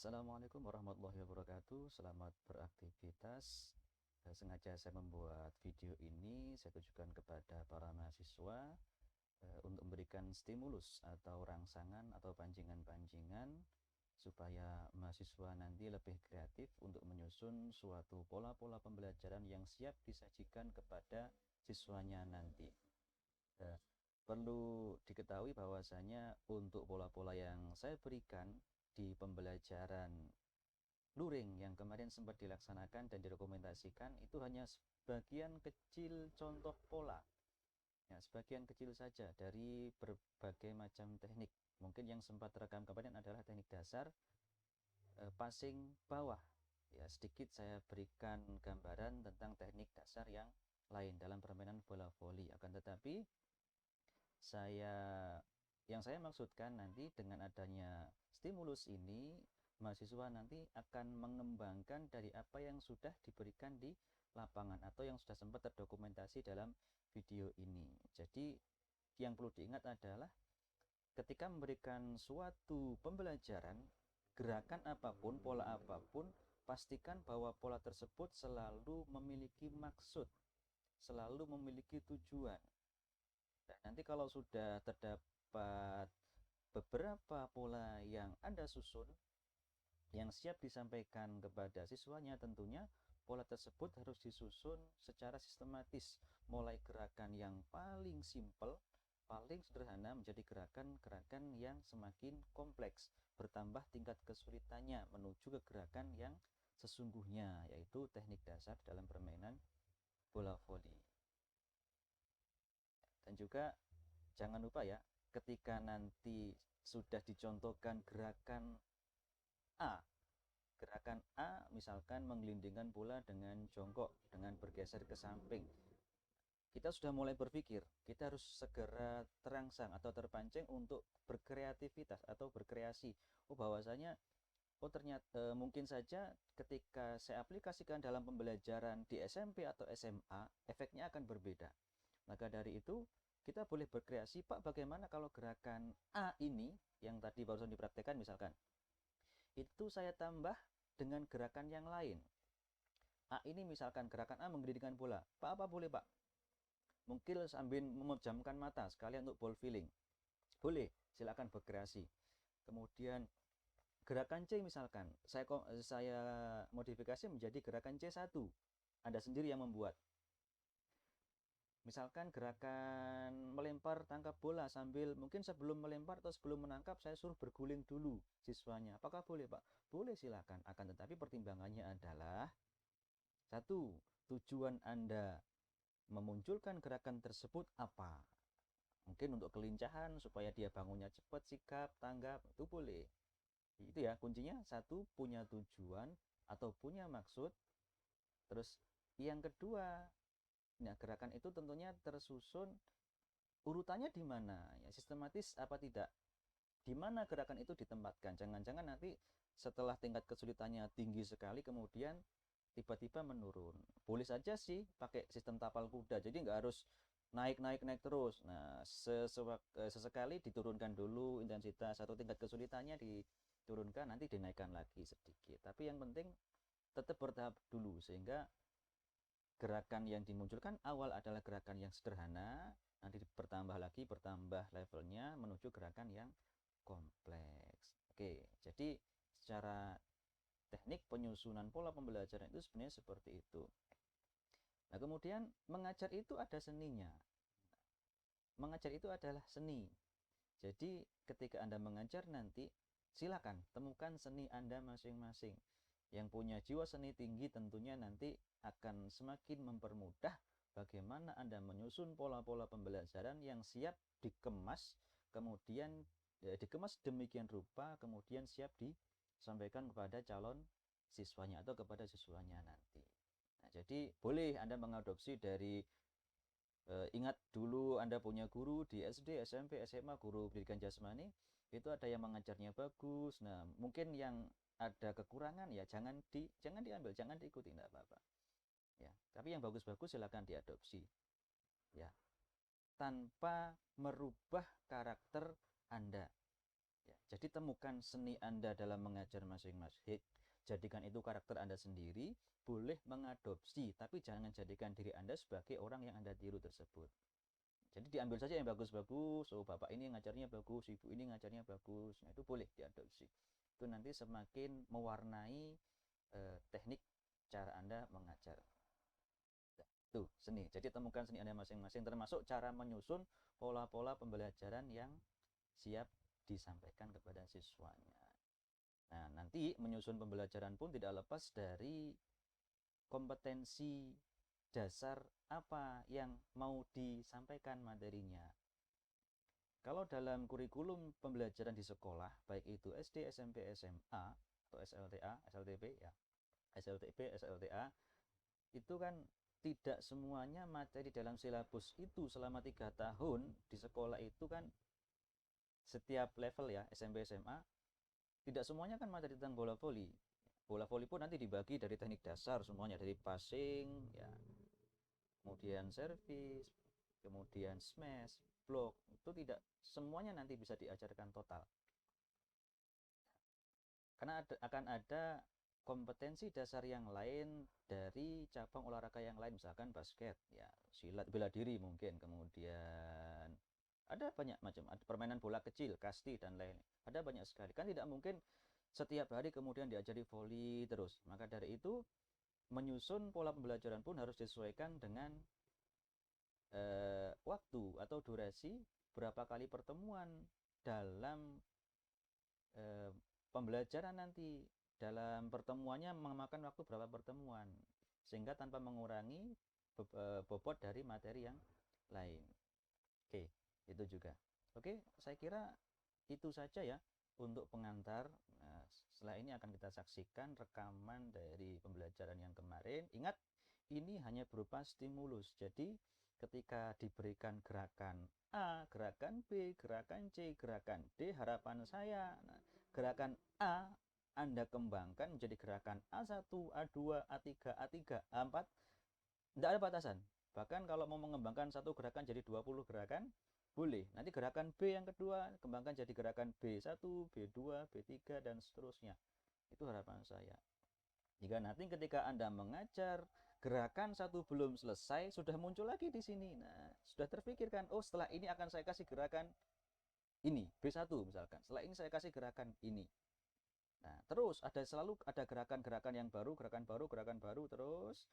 Assalamualaikum warahmatullahi wabarakatuh. Selamat beraktivitas. Sengaja saya membuat video ini saya tujukan kepada para mahasiswa untuk memberikan stimulus atau rangsangan atau pancingan-pancingan supaya mahasiswa nanti lebih kreatif untuk menyusun suatu pola-pola pembelajaran yang siap disajikan kepada siswanya nanti. Perlu diketahui bahwasanya untuk pola-pola yang saya berikan di pembelajaran luring yang kemarin sempat dilaksanakan dan direkomendasikan itu hanya sebagian kecil contoh pola, ya, sebagian kecil saja dari berbagai macam teknik. Mungkin yang sempat terekam kemarin adalah teknik dasar passing bawah, ya, sedikit saya berikan gambaran tentang teknik dasar yang lain dalam permainan bola voli. Akan tetapi yang saya maksudkan nanti dengan adanya stimulus ini, mahasiswa nanti akan mengembangkan dari apa yang sudah diberikan di lapangan atau yang sudah sempat terdokumentasi dalam video ini. Jadi yang perlu diingat adalah ketika memberikan suatu pembelajaran, gerakan apapun, pola apapun, pastikan bahwa pola tersebut selalu memiliki maksud, selalu memiliki tujuan. Dan nanti kalau sudah terdapat beberapa pola yang Anda susun, yang siap disampaikan kepada siswanya, tentunya pola tersebut harus disusun secara sistematis, mulai gerakan yang paling simpel, paling sederhana menjadi gerakan-gerakan yang semakin kompleks, bertambah tingkat kesulitannya menuju ke gerakan yang sesungguhnya, yaitu teknik dasar dalam permainan bola voli. Dan juga jangan lupa ya, ketika nanti sudah dicontohkan gerakan A misalkan menggelindingkan bola dengan jongkok, dengan bergeser ke samping, kita sudah mulai berpikir, kita harus segera terangsang atau terpancing untuk berkreativitas atau berkreasi. Bahwasanya ternyata mungkin saja ketika saya aplikasikan dalam pembelajaran di SMP atau SMA, efeknya akan berbeda. Maka dari itu kita boleh berkreasi, Pak, bagaimana kalau gerakan A ini yang tadi barusan dipraktekkan misalkan, itu saya tambah dengan gerakan yang lain. A ini misalkan gerakan A menggelindingkan bola, Pak, apa boleh, Pak? Mungkin sambil memejamkan mata sekalian untuk ball feeling. Boleh, silakan berkreasi. Kemudian gerakan C misalkan, saya modifikasi menjadi gerakan C1. Anda sendiri yang membuat. Misalkan gerakan melempar tangkap bola sambil mungkin sebelum melempar atau sebelum menangkap saya suruh berguling dulu siswanya. Apakah boleh, Pak? Boleh, silakan. Akan tetapi pertimbangannya adalah satu, tujuan Anda memunculkan gerakan tersebut apa? Mungkin untuk kelincahan supaya dia bangunnya cepat, sikap, tanggap, itu boleh. Itu ya kuncinya, satu, punya tujuan atau punya maksud. Terus yang kedua, nah, gerakan itu tentunya tersusun urutannya di mana, ya, sistematis apa tidak, di mana gerakan itu ditempatkan. Jangan-jangan nanti setelah tingkat kesulitannya tinggi sekali kemudian tiba-tiba menurun. Boleh saja sih pakai sistem tapal kuda, jadi nggak harus naik terus. Nah, sesekali diturunkan dulu intensitas atau tingkat kesulitannya, diturunkan, nanti dinaikkan lagi sedikit. Tapi yang penting tetap bertahap dulu sehingga gerakan yang dimunculkan awal adalah gerakan yang sederhana, nanti bertambah lagi, bertambah levelnya menuju gerakan yang kompleks. Oke, jadi secara teknik penyusunan pola pembelajaran itu sebenarnya seperti itu. Nah, kemudian mengajar itu ada seninya. Mengajar itu adalah seni. Jadi ketika Anda mengajar nanti, silakan temukan seni Anda masing-masing. Yang punya jiwa seni tinggi tentunya nanti akan semakin mempermudah bagaimana Anda menyusun pola-pola pembelajaran yang siap dikemas, kemudian dikemas demikian rupa, kemudian siap disampaikan kepada calon siswanya atau kepada siswanya nanti. Nah, jadi boleh Anda mengadopsi dari ingat dulu Anda punya guru di SD, SMP, SMA, guru pendidikan jasmani, itu ada yang mengajarnya bagus. Nah, mungkin yang ada kekurangan ya jangan diambil, jangan diikuti, enggak apa-apa. Ya, tapi yang bagus-bagus silakan diadopsi. Ya, tanpa merubah karakter Anda. Ya, Jadi temukan seni Anda dalam mengajar masing-masing. Jadikan itu karakter Anda sendiri, boleh mengadopsi, tapi jangan jadikan diri Anda sebagai orang yang Anda tiru tersebut. Jadi diambil saja yang bagus-bagus, oh bapak ini ngajarnya bagus, ibu ini ngajarnya bagus, nah itu boleh diadopsi. Itu nanti semakin mewarnai teknik cara Anda mengajar. Tuh, seni. Jadi temukan seni Anda masing-masing, termasuk cara menyusun pola-pola pembelajaran yang siap disampaikan kepada siswanya. Nah, nanti menyusun pembelajaran pun tidak lepas dari kompetensi dasar apa yang mau disampaikan materinya. Kalau dalam kurikulum pembelajaran di sekolah, baik itu SD, SMP, SMA, atau SLTA, SLTP, ya, SLTP, SLTA, itu kan tidak semuanya materi dalam silabus itu selama 3 tahun di sekolah itu kan setiap level ya, SMP, SMA, tidak semuanya kan materi tentang bola voli. Bola voli pun nanti dibagi dari teknik dasar semuanya, dari passing, ya, kemudian servis, kemudian smash, block, itu tidak semuanya nanti bisa diajarkan total. Karena akan ada kompetensi dasar yang lain dari cabang olahraga yang lain, misalkan basket, ya, silat bela diri mungkin, kemudian ada banyak macam, ada permainan bola kecil, kasti dan lain, ada banyak sekali. Kan tidak mungkin setiap hari kemudian diajari voli terus. Maka dari itu menyusun pola pembelajaran pun harus disesuaikan dengan waktu atau durasi berapa kali pertemuan dalam pembelajaran nanti. Dalam pertemuannya memakan waktu berapa pertemuan, sehingga tanpa mengurangi bobot dari materi yang lain. Oke, itu juga. Oke, saya kira itu saja ya untuk pengantar. Nah, setelah ini akan kita saksikan rekaman dari pembelajaran yang kemarin. Ingat, ini hanya berupa stimulus. Jadi ketika diberikan gerakan A, gerakan B, gerakan C, gerakan D, harapan saya, nah, gerakan A Anda kembangkan menjadi gerakan A1, A2, A3, A3, A4, tidak ada batasan. Bahkan kalau mau mengembangkan satu gerakan jadi 20 gerakan, boleh. Nanti gerakan B yang kedua kembangkan jadi gerakan B1, B2, B3 dan seterusnya. Itu harapan saya. Jika nanti ketika Anda mengajar gerakan satu belum selesai, sudah muncul lagi di sini. Nah, sudah terpikirkan, oh setelah ini akan saya kasih gerakan ini, B1 misalkan. Setelah ini saya kasih gerakan ini. Nah, terus selalu ada gerakan-gerakan yang baru, gerakan baru terus,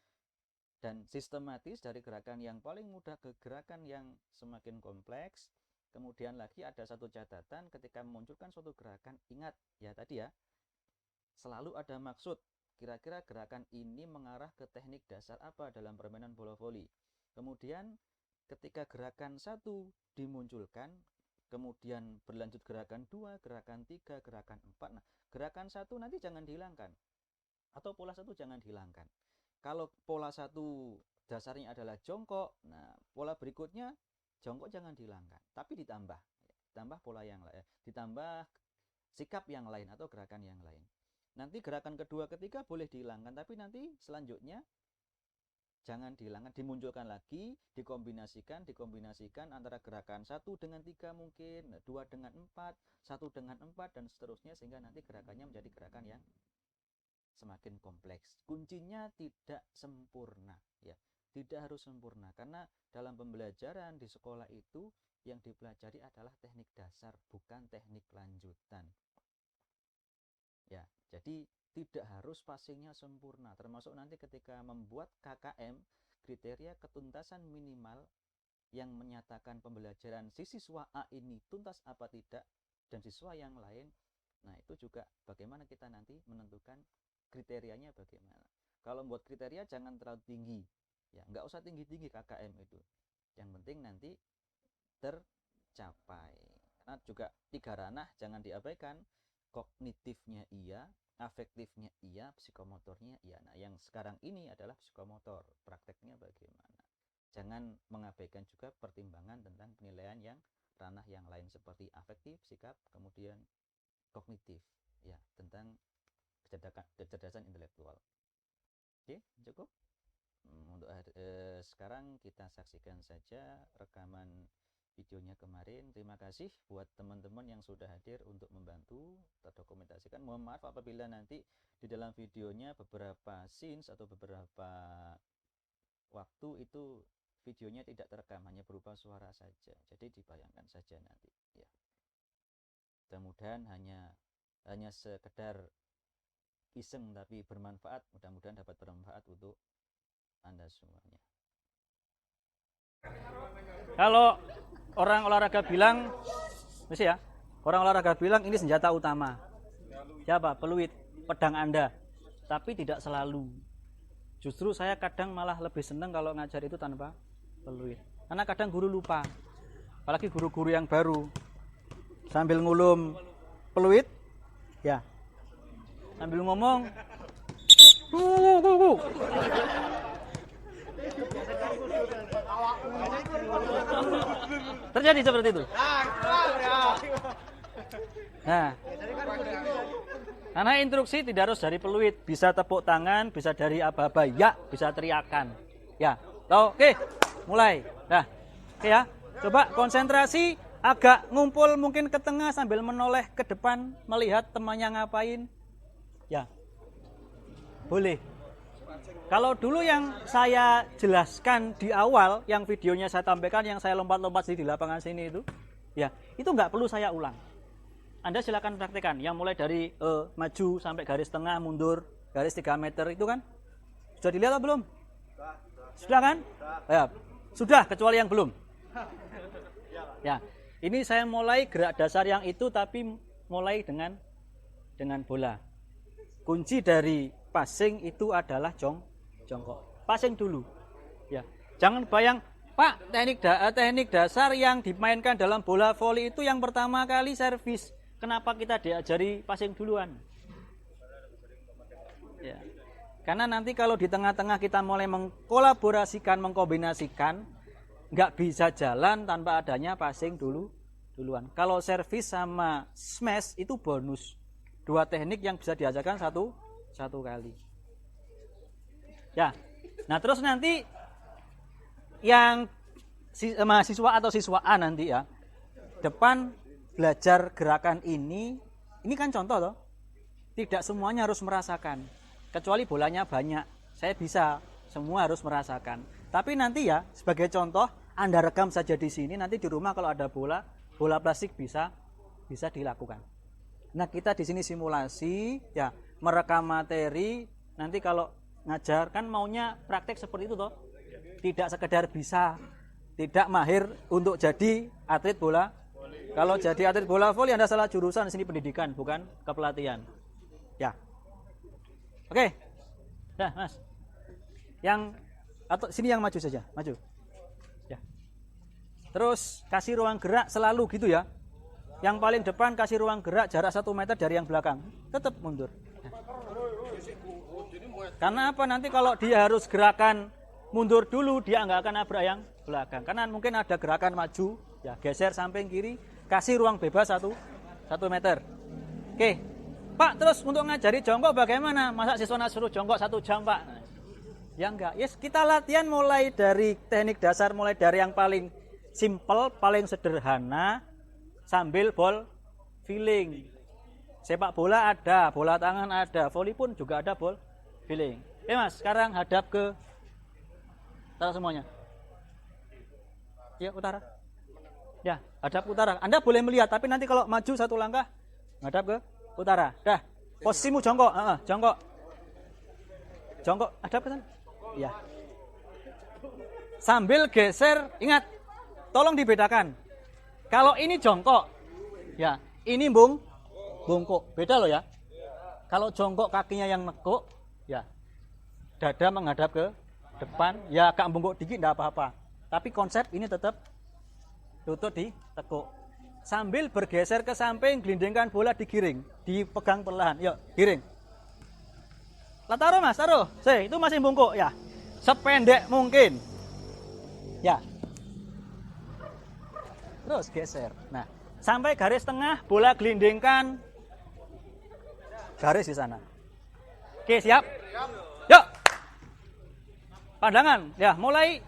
dan sistematis dari gerakan yang paling mudah ke gerakan yang semakin kompleks. Kemudian lagi ada satu catatan ketika memunculkan suatu gerakan, ingat ya tadi ya, selalu ada maksud. Kira-kira gerakan ini mengarah ke teknik dasar apa dalam permainan bola voli. Kemudian ketika gerakan 1 dimunculkan, kemudian berlanjut gerakan 2, gerakan 3, gerakan 4. Nah, gerakan 1 nanti jangan dihilangkan. Atau pola 1 jangan dihilangkan. Kalau pola 1 dasarnya adalah jongkok, nah pola berikutnya jongkok jangan dihilangkan, tapi ditambah pola yang lain, ditambah sikap yang lain atau gerakan yang lain. Nanti gerakan kedua ketiga boleh dihilangkan, tapi nanti selanjutnya jangan dihilangkan, dimunculkan lagi, dikombinasikan antara gerakan 1 dengan 3 mungkin, 2 dengan 4, 1 dengan 4 dan seterusnya, sehingga nanti gerakannya menjadi gerakan yang semakin kompleks. Kuncinya tidak sempurna ya. Tidak harus sempurna, karena dalam pembelajaran di sekolah itu yang dipelajari adalah teknik dasar, bukan teknik lanjutan. Ya, jadi tidak harus passingnya sempurna. Termasuk nanti ketika membuat KKM, kriteria ketuntasan minimal yang menyatakan pembelajaran si siswa A ini tuntas apa tidak, dan siswa yang lain. Nah, itu juga bagaimana kita nanti menentukan kriterianya bagaimana. Kalau membuat kriteria jangan terlalu tinggi. Ya, nggak usah tinggi-tinggi KKM itu. Yang penting nanti tercapai. Karena juga 3 ranah jangan diabaikan. Kognitifnya iya, afektifnya iya, psikomotornya iya. Nah, yang sekarang ini adalah psikomotor. Prakteknya bagaimana? Jangan mengabaikan juga pertimbangan tentang penilaian yang ranah yang lain seperti afektif, sikap, kemudian kognitif. Ya, tentang kecerdasan intelektual. Oke, cukup. Untuk sekarang kita saksikan saja rekaman videonya kemarin. Terima kasih buat teman-teman yang sudah hadir untuk membantu terdokumentasikan. Mohon maaf apabila nanti di dalam videonya beberapa scenes atau beberapa waktu itu videonya tidak terekam, hanya berupa suara saja. Jadi dibayangkan saja nanti ya. Mudah-mudahan hanya sekedar iseng tapi bermanfaat. Mudah-mudahan dapat bermanfaat untuk Anda semuanya. Kalau orang olahraga bilang, mesti ya, orang olahraga bilang ini senjata utama. Siapa? Peluit, pedang Anda. Tapi tidak selalu. Justru saya kadang malah lebih senang kalau ngajar itu tanpa peluit. Karena kadang guru lupa. Apalagi guru-guru yang baru. Sambil ngulum peluit, ya. Sambil ngomong, terjadi seperti itu. Nah, karena instruksi tidak harus dari peluit, bisa tepuk tangan, bisa dari aba-aba, ya, bisa teriakan, ya. Oke, mulai. Nah, oke ya. Coba konsentrasi, agak ngumpul mungkin ke tengah sambil menoleh ke depan, melihat temannya ngapain, ya. Boleh. Kalau dulu yang saya jelaskan di awal, yang videonya saya tampilkan, yang saya lompat-lompat di lapangan sini itu, ya, itu nggak perlu saya ulang. Anda silakan praktekkan, yang mulai dari maju sampai garis tengah, mundur, garis 3 meter itu kan. Sudah dilihat atau belum? Sudah kan? Ya, sudah, kecuali yang belum. Ya, ini saya mulai gerak dasar yang itu, tapi mulai dengan bola. Kunci dari passing itu adalah jongkok. Passing dulu. Ya. Jangan bayang, Pak, teknik dasar yang dimainkan dalam bola voli itu yang pertama kali servis. Kenapa kita diajari passing duluan? Ya. Karena nanti kalau di tengah-tengah kita mulai mengkolaborasikan, mengkombinasikan, nggak bisa jalan tanpa adanya passing duluan. Kalau servis sama smash itu bonus. 2 teknik yang bisa diajarkan satu kali. Ya. Nah, terus nanti yang mahasiswa atau siswaan nanti ya, depan belajar gerakan ini kan contoh toh. Tidak semuanya harus merasakan. Kecuali bolanya banyak. Saya bisa, semua harus merasakan. Tapi nanti ya, sebagai contoh, Anda rekam saja di sini, nanti di rumah kalau ada bola plastik bisa dilakukan. Nah, kita di sini simulasi, ya, merekam materi. Nanti kalau ngajar kan maunya praktek seperti itu toh. Tidak sekedar bisa, tidak mahir untuk jadi atlet bola. Kalau jadi atlet bola voli Anda salah jurusan, di sini pendidikan bukan kepelatihan. Ya. Oke. Nah, Mas. Yang atau sini yang maju saja, maju. Ya. Terus kasih ruang gerak selalu gitu ya. Yang paling depan kasih ruang gerak jarak 1 meter dari yang belakang. Tetap mundur. Nah. Karena apa? Nanti kalau dia harus gerakan mundur dulu, dia nggak akan nabrak yang belakang. Karena mungkin ada gerakan maju, ya geser samping kiri, kasih ruang bebas 1 meter. Oke, Pak, terus untuk ngajari jongkok bagaimana? Masa siswa suruh jongkok 1 jam, Pak? Ya enggak. Yes, kita latihan mulai dari teknik dasar, mulai dari yang paling simple, paling sederhana, sambil ball feeling. Sepak bola ada, bola tangan ada, voli pun juga ada ball feeling. Oke Mas, sekarang hadap ke utara semuanya. Ya, utara. Ya, hadap utara. Anda boleh melihat, tapi nanti kalau maju 1 langkah, hadap ke utara. Dah, posisimu jongkok, jongkok. Jongkok, hadap ke sana. Ya. Sambil geser, ingat, tolong dibedakan. Kalau ini jongkok, ya, ini bungkuk, beda loh ya. Kalau jongkok kakinya yang nekuk, ya, dada menghadap ke depan, ya agak bungkuk dikit enggak apa-apa. Tapi konsep ini tetap lutut ditekuk. Sambil bergeser ke samping, gelindingkan bola digiring, dipegang perlahan. Yuk, giring. Lah taruh Mas, taruh. Itu masih bungkuk ya. Sependek mungkin. Ya. Terus geser. Nah, sampai garis tengah, bola gelindingkan garis di sana. Oke, siap? Yuk. Pandangan, ya, mulai.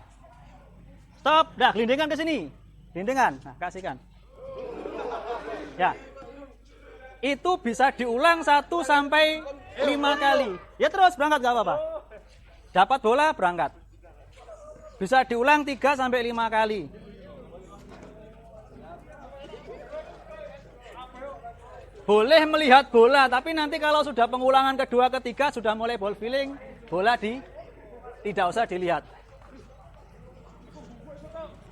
Stop, dah gelindingkan ke sini. Lintingan. Nah, kasihkan. Ya. Itu bisa diulang 1 sampai 5 kali. Ya terus berangkat nggak apa-apa. Dapat bola berangkat. Bisa diulang 3 sampai 5 kali. Boleh melihat bola, tapi nanti kalau sudah pengulangan kedua, ketiga, sudah mulai ball feeling, bola tidak usah dilihat.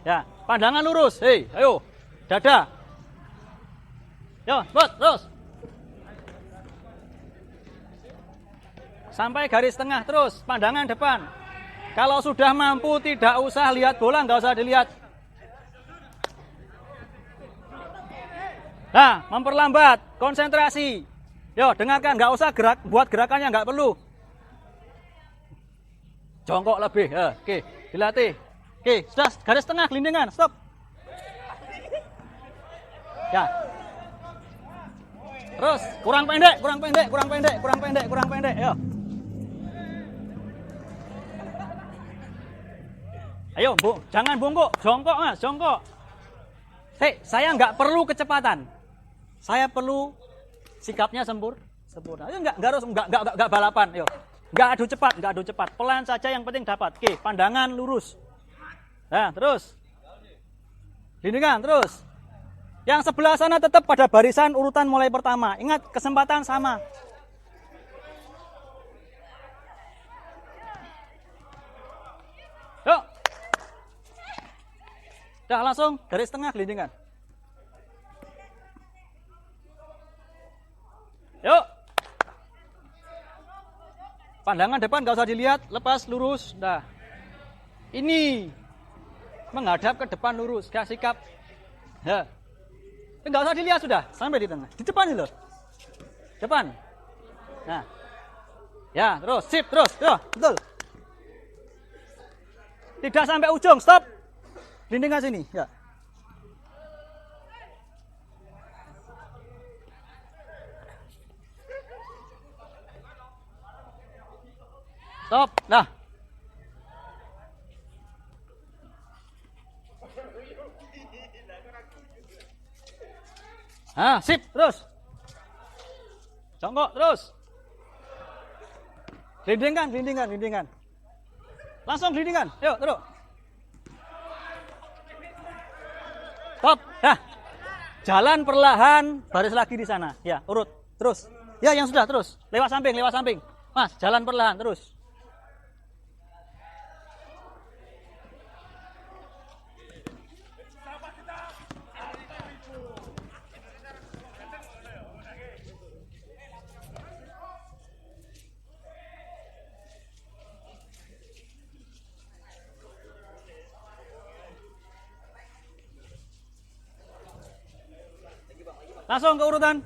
Ya, pandangan lurus. Hei, ayo, dada. Yo, terus. Sampai garis tengah terus, pandangan depan. Kalau sudah mampu tidak usah lihat bola, nggak usah dilihat. Nah, memperlambat, konsentrasi. Yo, dengarkan, nggak usah buat gerakannya, nggak perlu. Jongkok lebih, oke, dilatih. Oke, sudah garis tengah, gelindingan, stop. Ya. Terus, kurang pendek. Yo. Ayo, Bu, jangan bungkuk, jongkok Mas, jongkok. Hei, saya nggak perlu kecepatan. Saya perlu sikapnya sempurna. Ayo, nggak balapan, yo. Nggak adu cepat. Pelan saja yang penting dapat. Oke, pandangan lurus. Nah, terus. Lindungan, terus. Yang sebelah sana tetap pada barisan urutan mulai pertama. Ingat, kesempatan sama. Yuk. Dah langsung garis tengah gelindingan. Yuk. Pandangan depan nggak usah dilihat, lepas lurus. Dah. Ini menghadap ke depan lurus, gak sikap. Ya. Nggak usah dilihat sudah, sampai di tengah. Di depan ini loh. Depan. Nah. Ya, terus, sip, terus. Yo, betul. Tidak sampai ujung, stop. Gelindingan sini, ya. Stop, nah. Ah, sip, terus. Jongkok, terus. Gelindingan. Langsung gelindingan, yuk, terus. Stop, nah. Jalan perlahan, baris lagi di sana. Ya, urut, terus. Ya, yang sudah, terus. Lewat samping. Mas, jalan perlahan, terus. Langsung ke urutan.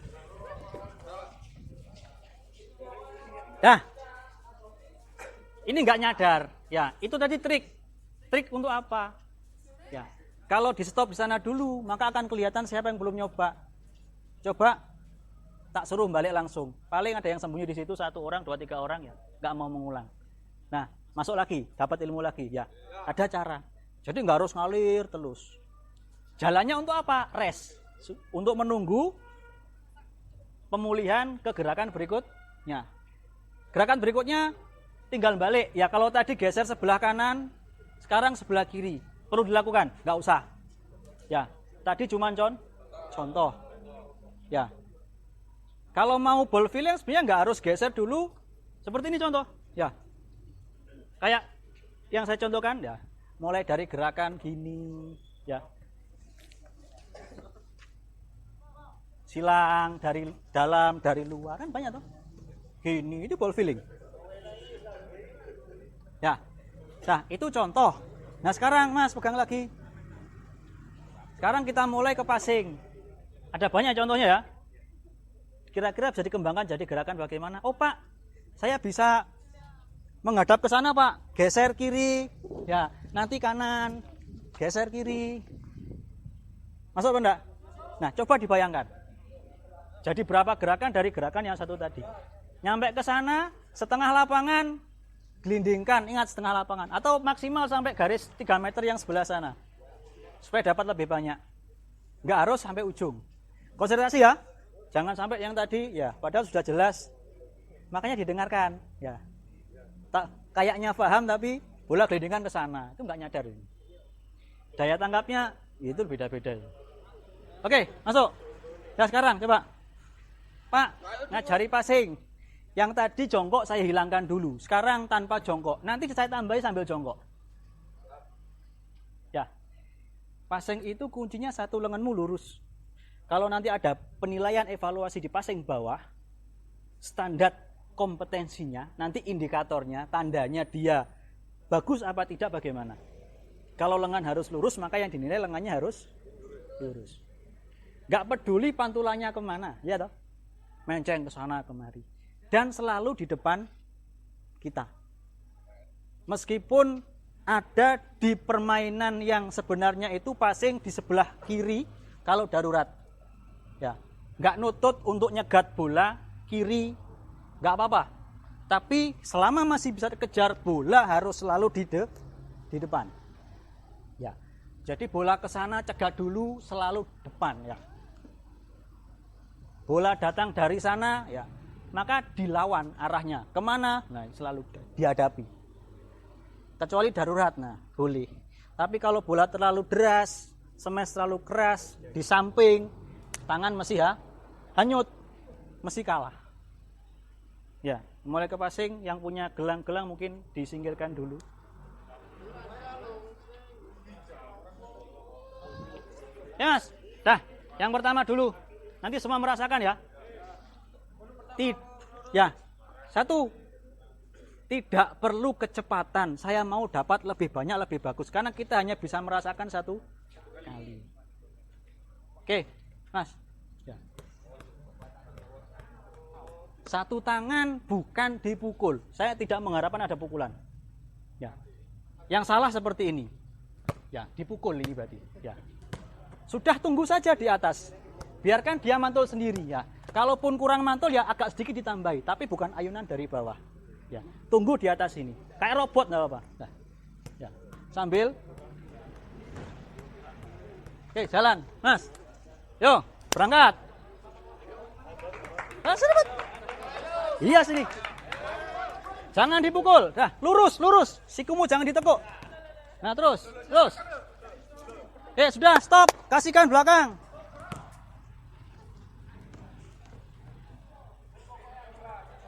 Dah. Ini nggak nyadar. Ya, itu tadi trik. Trik untuk apa? Ya. Kalau di stop di sana dulu, maka akan kelihatan siapa yang belum nyoba. Coba tak suruh balik langsung. Paling ada yang sembunyi di situ 1 orang, 2, 3 orang ya, nggak mau mengulang. Nah, masuk lagi, dapat ilmu lagi. Ya, ada cara. Jadi nggak harus ngalir terus. Jalannya untuk apa? Rest. Untuk menunggu pemulihan ke gerakan berikutnya. Gerakan berikutnya tinggal balik. Ya kalau tadi geser sebelah kanan, sekarang sebelah kiri. Perlu dilakukan? Nggak usah. Ya, tadi cuma contoh. Ya. Kalau mau ball feeling sebenarnya nggak harus geser dulu. Seperti ini contoh. Ya. Kayak yang saya contohkan ya. Mulai dari gerakan gini. Ya. Silang dari dalam, dari luar, kan banyak tuh. Gini, itu ball feeling. Ya, nah itu contoh. Nah sekarang Mas, pegang lagi. Sekarang kita mulai ke passing. Ada banyak contohnya ya. Kira-kira bisa dikembangkan jadi gerakan bagaimana? Oh Pak, saya bisa menghadap ke sana Pak. Geser kiri, ya nanti kanan. Geser kiri. Masuk apa enggak? Nah coba dibayangkan. Jadi berapa gerakan dari gerakan yang satu tadi. Nyampe ke sana, setengah lapangan, gelindingkan. Ingat setengah lapangan. Atau maksimal sampai garis 3 meter yang sebelah sana. supaya dapat lebih banyak. Nggak harus sampai ujung. Konsentrasi ya. Jangan sampai yang tadi ya, padahal sudah jelas. Makanya didengarkan, ya. Tak kayaknya paham tapi bola gelindingan ke sana. Itu nggak nyadar ini. Daya tangkapnya itu beda-beda. Oke, masuk. Ya sekarang coba. Pak, ngajari passing. Yang tadi jongkok saya hilangkan dulu. Sekarang tanpa jongkok. Nanti saya tambahi sambil jongkok. Ya. Passing itu kuncinya satu, lenganmu lurus. Kalau nanti ada penilaian evaluasi di passing bawah, standar kompetensinya, nanti indikatornya, tandanya dia bagus apa tidak bagaimana. Kalau lengan harus lurus, maka yang dinilai lengannya harus lurus. Gak peduli pantulannya kemana, ya toh? Menceng ke sana kemari. Dan selalu di depan kita. Meskipun ada di permainan yang sebenarnya itu passing di sebelah kiri kalau darurat. Ya, nggak nutut untuk nyegat bola kiri, nggak apa-apa. Tapi selama masih bisa dikejar, bola harus selalu di depan. Ya, jadi bola ke sana cegat dulu, selalu depan. Ya, bola datang dari sana, ya, maka dilawan arahnya kemana? Nah, selalu dihadapi. Kecuali darurat, nah boleh. Tapi kalau bola terlalu deras, smash terlalu keras, di samping, tangan mesti hanyut, mesti kalah. Ya, mulai ke passing, yang punya gelang-gelang mungkin disingkirkan dulu. Ya mas, dah, yang pertama dulu. Nanti semua merasakan ya. Ya, satu, tidak perlu kecepatan. Saya mau dapat lebih banyak, lebih bagus. Karena kita hanya bisa merasakan satu kali. Oke, mas. Ya. Satu tangan bukan dipukul. Saya tidak mengharapkan ada pukulan. Ya. Yang salah seperti ini. Ya, dipukul ini berarti. Ya. Sudah tunggu saja di atas. Biarkan dia mantul sendiri ya. Kalaupun kurang mantul ya agak sedikit ditambahi, tapi bukan ayunan dari bawah. Ya, tunggu di atas ini. Kayak robot enggak apa-apa. Nah, ya. Sambil oke, jalan, Mas. Yo, berangkat. Nah, sedikit. Iya sini. Jangan dipukul. Dah, lurus, lurus. Sikumu jangan ditekuk. Nah, terus. Sudah, stop. Kasihkan belakang.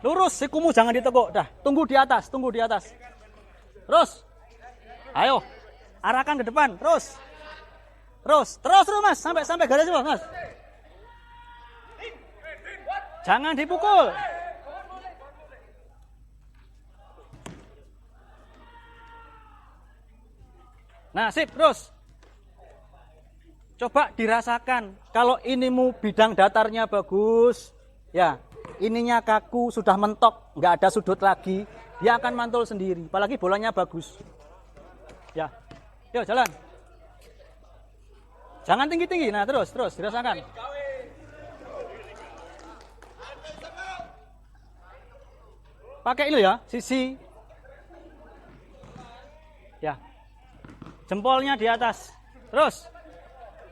Lurus, sikumu jangan ditekuk. Dah, tunggu di atas. Terus. Ayo. Arahkan ke depan, terus. Terus Mas, sampai garis bawah, Mas. Jangan dipukul. Nah, sip, terus. Coba dirasakan. Kalau inimu bidang datarnya bagus, ya. Ininya kaku, sudah mentok, nggak ada sudut lagi, dia akan mantul sendiri. Apalagi bolanya bagus. Ya, yuk jalan. Jangan tinggi-tinggi. Nah terus dirasakan. Pakai ini ya, sisi. Ya, jempolnya di atas. Terus,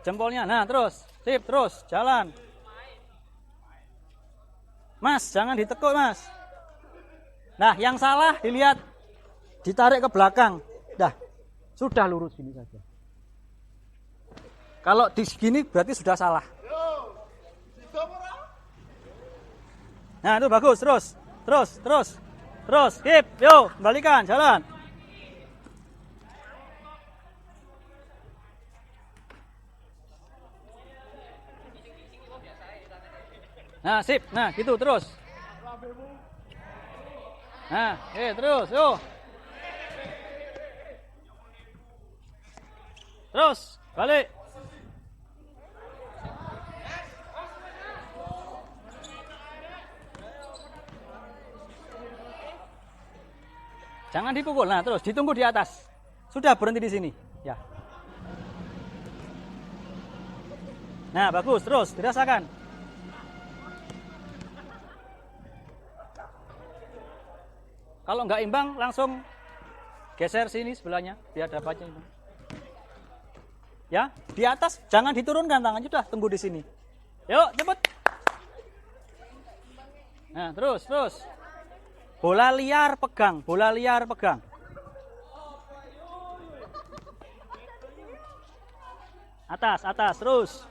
jempolnya. Nah terus, sip, terus jalan. Mas, jangan ditekuk, Mas. Nah, yang salah dilihat, ditarik ke belakang. Dah, sudah lurus gini saja. Kalau di segini berarti sudah salah. Nah, itu bagus, terus, keep, yuk, kembalikan, jalan. Nah, sip. Nah, gitu terus. Nah, terus, yuk. Terus, balik. Jangan dipukul. Nah, terus ditunggu di atas. Sudah berhenti di sini. Ya. Nah, bagus. Terus dirasakan. Kalau nggak imbang, langsung geser sini sebelahnya, biar dapatnya imbang. Ya, di atas jangan diturunkan tangannya, sudah tunggu di sini. Yuk, cepet. Nah, terus. Bola liar pegang. Atas, terus.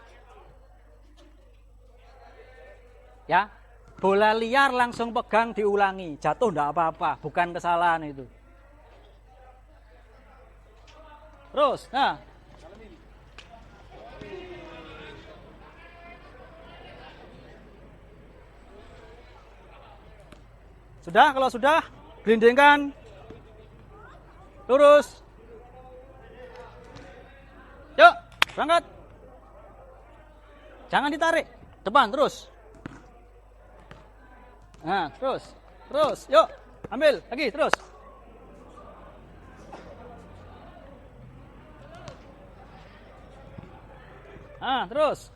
Ya, bola liar langsung pegang, diulangi. Jatuh enggak apa-apa, bukan kesalahan itu. Terus, nah. Sudah, kalau sudah, gelindingkan. Lurus. Yuk, berangkat. Jangan ditarik. Depan, terus. Nah, terus. Yuk, ambil lagi, terus. Nah, terus.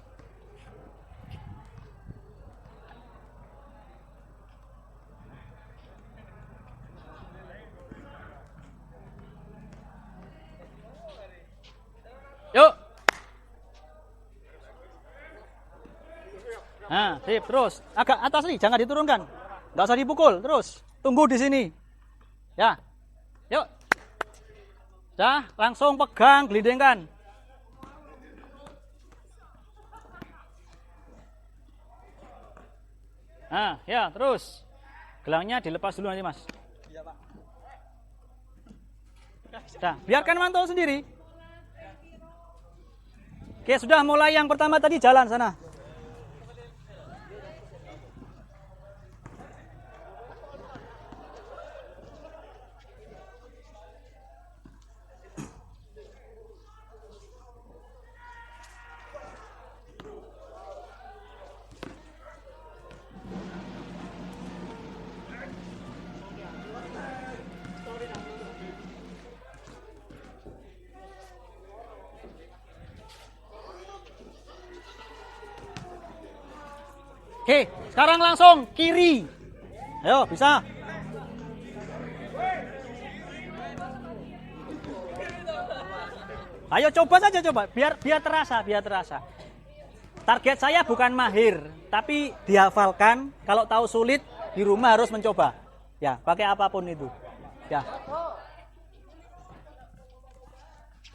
Yuk. Nah, sip, terus. Agak atas nih, jangan diturunkan. Nggak usah dipukul, terus. Tunggu di sini. Ya. Yuk. Dah, langsung pegang, gelindingkan. Nah, ya, terus. Gelangnya dilepas dulu nanti, Mas. Iya, Pak. Nah, biarkan mantul sendiri. Oke, sudah mulai yang pertama tadi jalan sana. Oke, sekarang langsung kiri. Ayo, bisa. Ayo coba saja, biar terasa. Target saya bukan mahir, tapi dihafalkan. Kalau tahu sulit, di rumah harus mencoba. Ya, pakai apapun itu. Ya.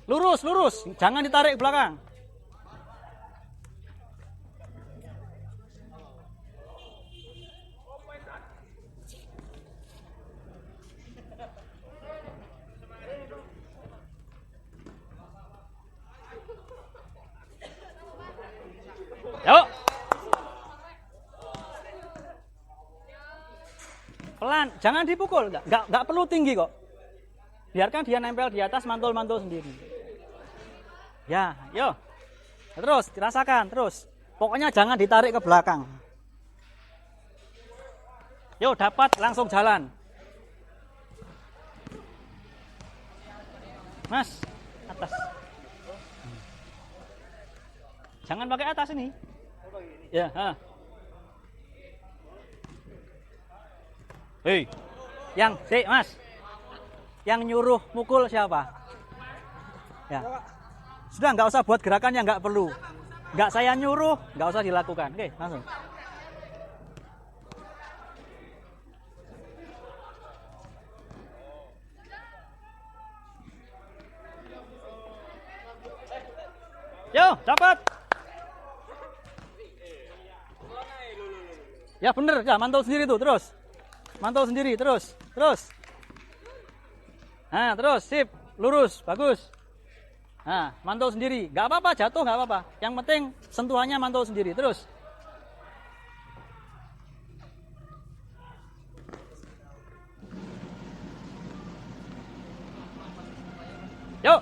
Lurus, jangan ditarik belakang. Yuk. Pelan, jangan dipukul, enggak perlu tinggi kok. Biarkan dia nempel di atas, mantul sendiri. Ya, yuk. Terus, dirasakan, terus. Pokoknya jangan ditarik ke belakang. Yuk, dapat, langsung jalan. Mas, atas. Jangan pakai atas ini. Ya, Hei, Mas, yang nyuruh mukul siapa? Ya, sudah nggak usah buat gerakan yang nggak perlu. Nggak saya nyuruh, nggak usah dilakukan. Oke, langsung. Yo, dapat. Ya bener, ya mantul sendiri tuh, terus. Mantul sendiri, terus. Nah, terus, sip, lurus, bagus. Nah, mantul sendiri, nggak apa-apa, jatuh nggak apa-apa. Yang penting sentuhannya mantul sendiri, terus. Yuk.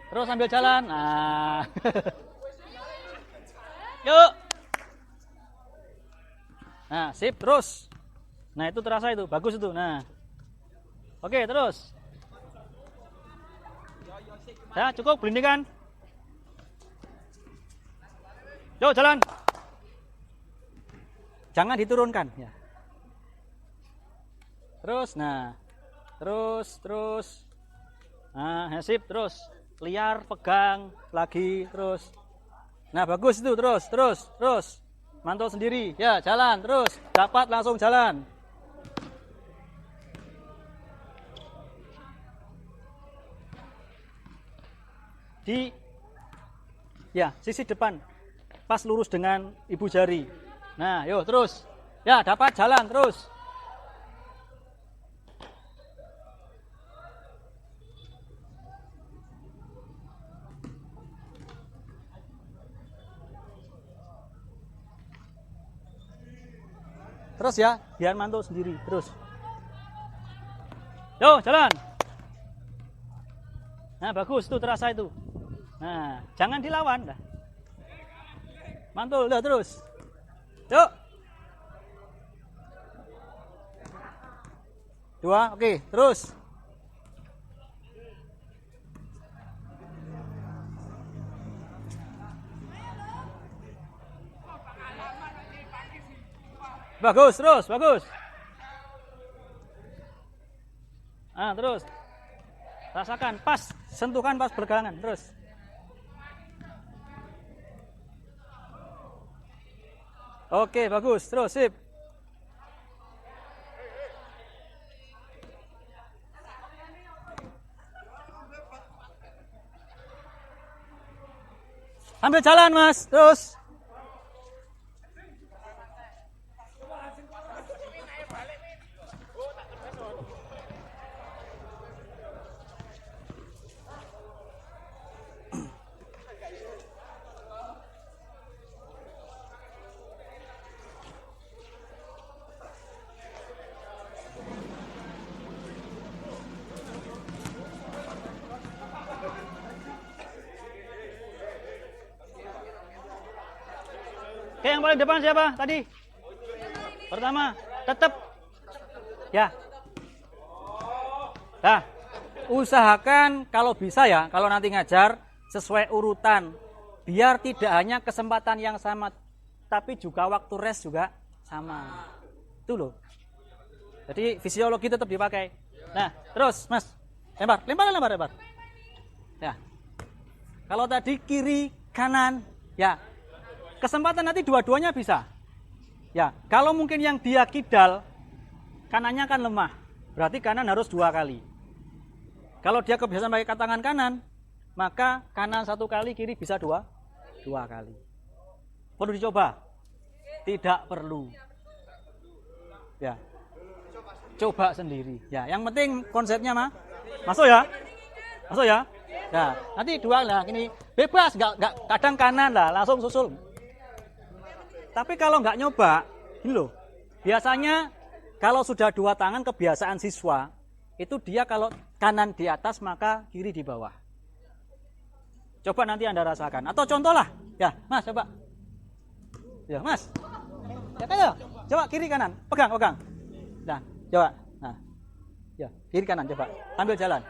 Terus sambil jalan. Nah. Yuk. Nah, sip, terus. Nah, itu terasa itu, bagus itu. Nah. Oke, terus. Ya, cukup, gelindingkan. Yuk, jalan. Jangan diturunkan, ya. Terus, nah. terus. Nah, sip, terus. Liar, pegang, lagi, terus. Nah, bagus itu, terus. Mantul sendiri. Ya, jalan, terus. Dapat langsung jalan. Di sisi depan. Pas lurus dengan ibu jari. Nah, yuk terus. Ya, dapat jalan terus. Terus ya, biar mantul sendiri, terus. Yo, jalan. Nah, bagus tuh terasa itu. Nah, jangan dilawan dah. Mantul dah terus. Yuk. 2, oke, terus. Bagus, terus, bagus. Ah, terus. Rasakan, pas, sentuhkan pas pergelangan, terus. Oke, bagus, terus, sip. Ambil jalan, Mas, terus. Oke, yang paling depan siapa tadi? Pertama, tetap. Ya. Nah, usahakan kalau bisa ya, kalau nanti ngajar sesuai urutan. Biar tidak hanya kesempatan yang sama, tapi juga waktu rest juga sama. Itu loh. Jadi fisiologi tetap dipakai. Nah, terus Mas, lempar. Ya. Kalau tadi kiri, kanan, ya. Kesempatan nanti dua-duanya bisa. Ya, kalau mungkin yang dia kidal, kanannya kan lemah. Berarti kanan harus 2 kali. Kalau dia kebiasaan pakai tangan kanan, maka kanan 1 kali, kiri bisa 2 kali. Perlu dicoba? Tidak perlu. Ya. Coba sendiri. Ya, yang penting konsepnya mah masuk ya. Nah, nanti 2 lah, ini bebas, nggak kadang kanan lah, langsung susul. Tapi kalau nggak nyoba, ini loh, biasanya kalau sudah 2 tangan kebiasaan siswa, itu dia kalau kanan di atas maka kiri di bawah. Coba nanti Anda rasakan. Atau contoh lah, ya Mas coba. Ya Mas, ya kayak, coba kiri kanan, pegang. Nah, coba. Nah, ya kiri kanan coba, ambil jalan.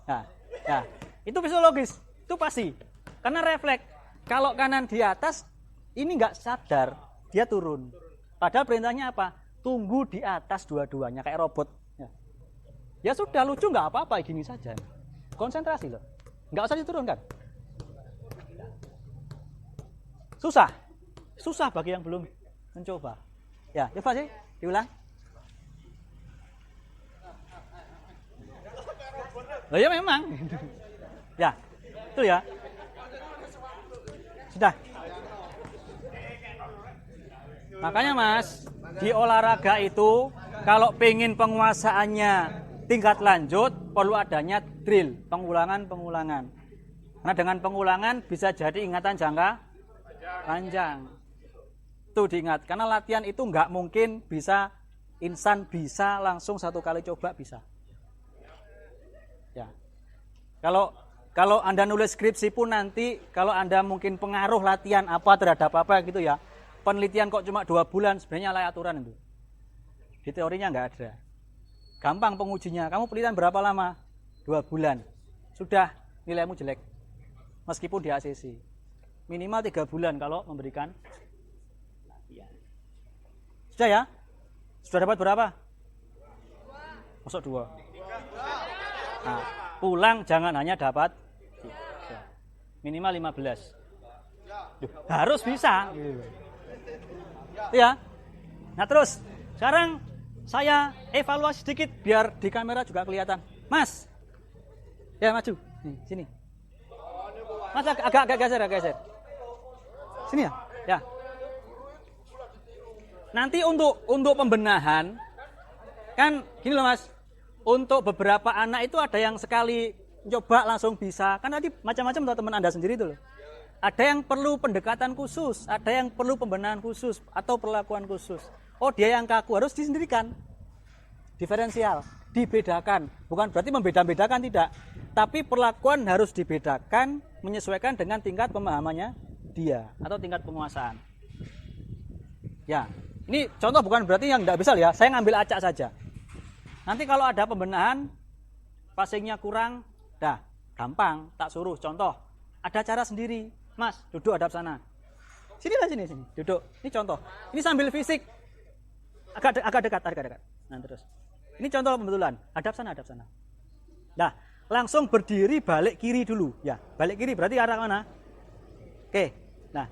Nah, ya itu fisiologis, itu pasti. Karena refleks, kalau kanan di atas, ini nggak sadar, dia turun. Padahal perintahnya apa? Tunggu di atas dua-duanya, kayak robot. Ya sudah, lucu nggak apa-apa, gini saja. Konsentrasi loh, nggak usah diturunkan. Susah bagi yang belum mencoba. Ya, coba sih, diulang. Oh ya memang. Ya, itu ya. Sudah. Makanya Mas, di olahraga itu kalau pengen penguasaannya tingkat lanjut, perlu adanya drill, pengulangan. Nah dengan pengulangan bisa jadi ingatan jangka panjang. Itu diingat, karena latihan itu nggak mungkin bisa instan, bisa langsung 1 kali coba bisa. Ya. Kalau Anda nulis skripsi pun nanti, kalau Anda mungkin pengaruh latihan apa terhadap apa gitu ya, penelitian kok cuma 2 bulan, sebenarnya layak aturan itu. Di teorinya nggak ada. Gampang pengujinya. Kamu penelitian berapa lama? 2 bulan. Sudah, nilaimu jelek. Meskipun di ACC. Minimal 3 bulan kalau memberikan latihan. Sudah ya? Sudah dapat berapa? Masuk 2. Nah, pulang jangan hanya dapat 3. Minimal 15. Harus bisa. Ya. Nah terus, sekarang saya evaluasi sedikit biar di kamera juga kelihatan. Mas, ya maju. Nih, sini. Mas agak geser. Sini ya. Ya. Nanti untuk pembenahan kan gini loh Mas. Untuk beberapa anak itu ada yang sekali coba langsung bisa. Kan tadi macam-macam teman Anda sendiri itu loh. Ada yang perlu pendekatan khusus, ada yang perlu pembenahan khusus atau perlakuan khusus. Oh, dia yang kaku harus disendirikan. Diferensial, dibedakan. Bukan berarti membeda-bedakan tidak. Tapi perlakuan harus dibedakan menyesuaikan dengan tingkat pemahamannya dia atau tingkat penguasaan. Ya, ini contoh bukan berarti yang tidak bisa ya. Saya ngambil acak saja. Nanti kalau ada pembenahan, passingnya kurang, dah gampang, tak suruh. Contoh, ada cara sendiri. Mas, duduk hadap sana. Sini, duduk. Ini contoh. Ini sambil fisik. Agak dekat. Nah, terus. Ini contoh pembetulan. Hadap sana. Nah, langsung berdiri balik kiri dulu. Ya, balik kiri berarti arah mana? Oke. Nah,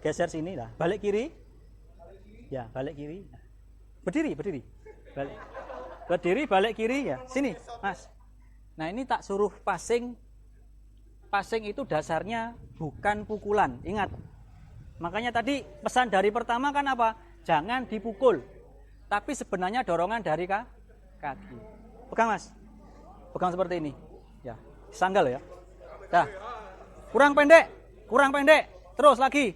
geser sini lah. Balik kiri. Ya, balik kiri. Berdiri. Berdiri balik kiri ya. Sini, Mas. Nah, ini tak suruh passing. Passing itu dasarnya bukan pukulan. Ingat. Makanya tadi pesan dari pertama kan apa? Jangan dipukul. Tapi sebenarnya dorongan dari kaki. Pegang, Mas. Pegang seperti ini. Ya, sanggal ya. Dah. Kurang pendek. Terus lagi.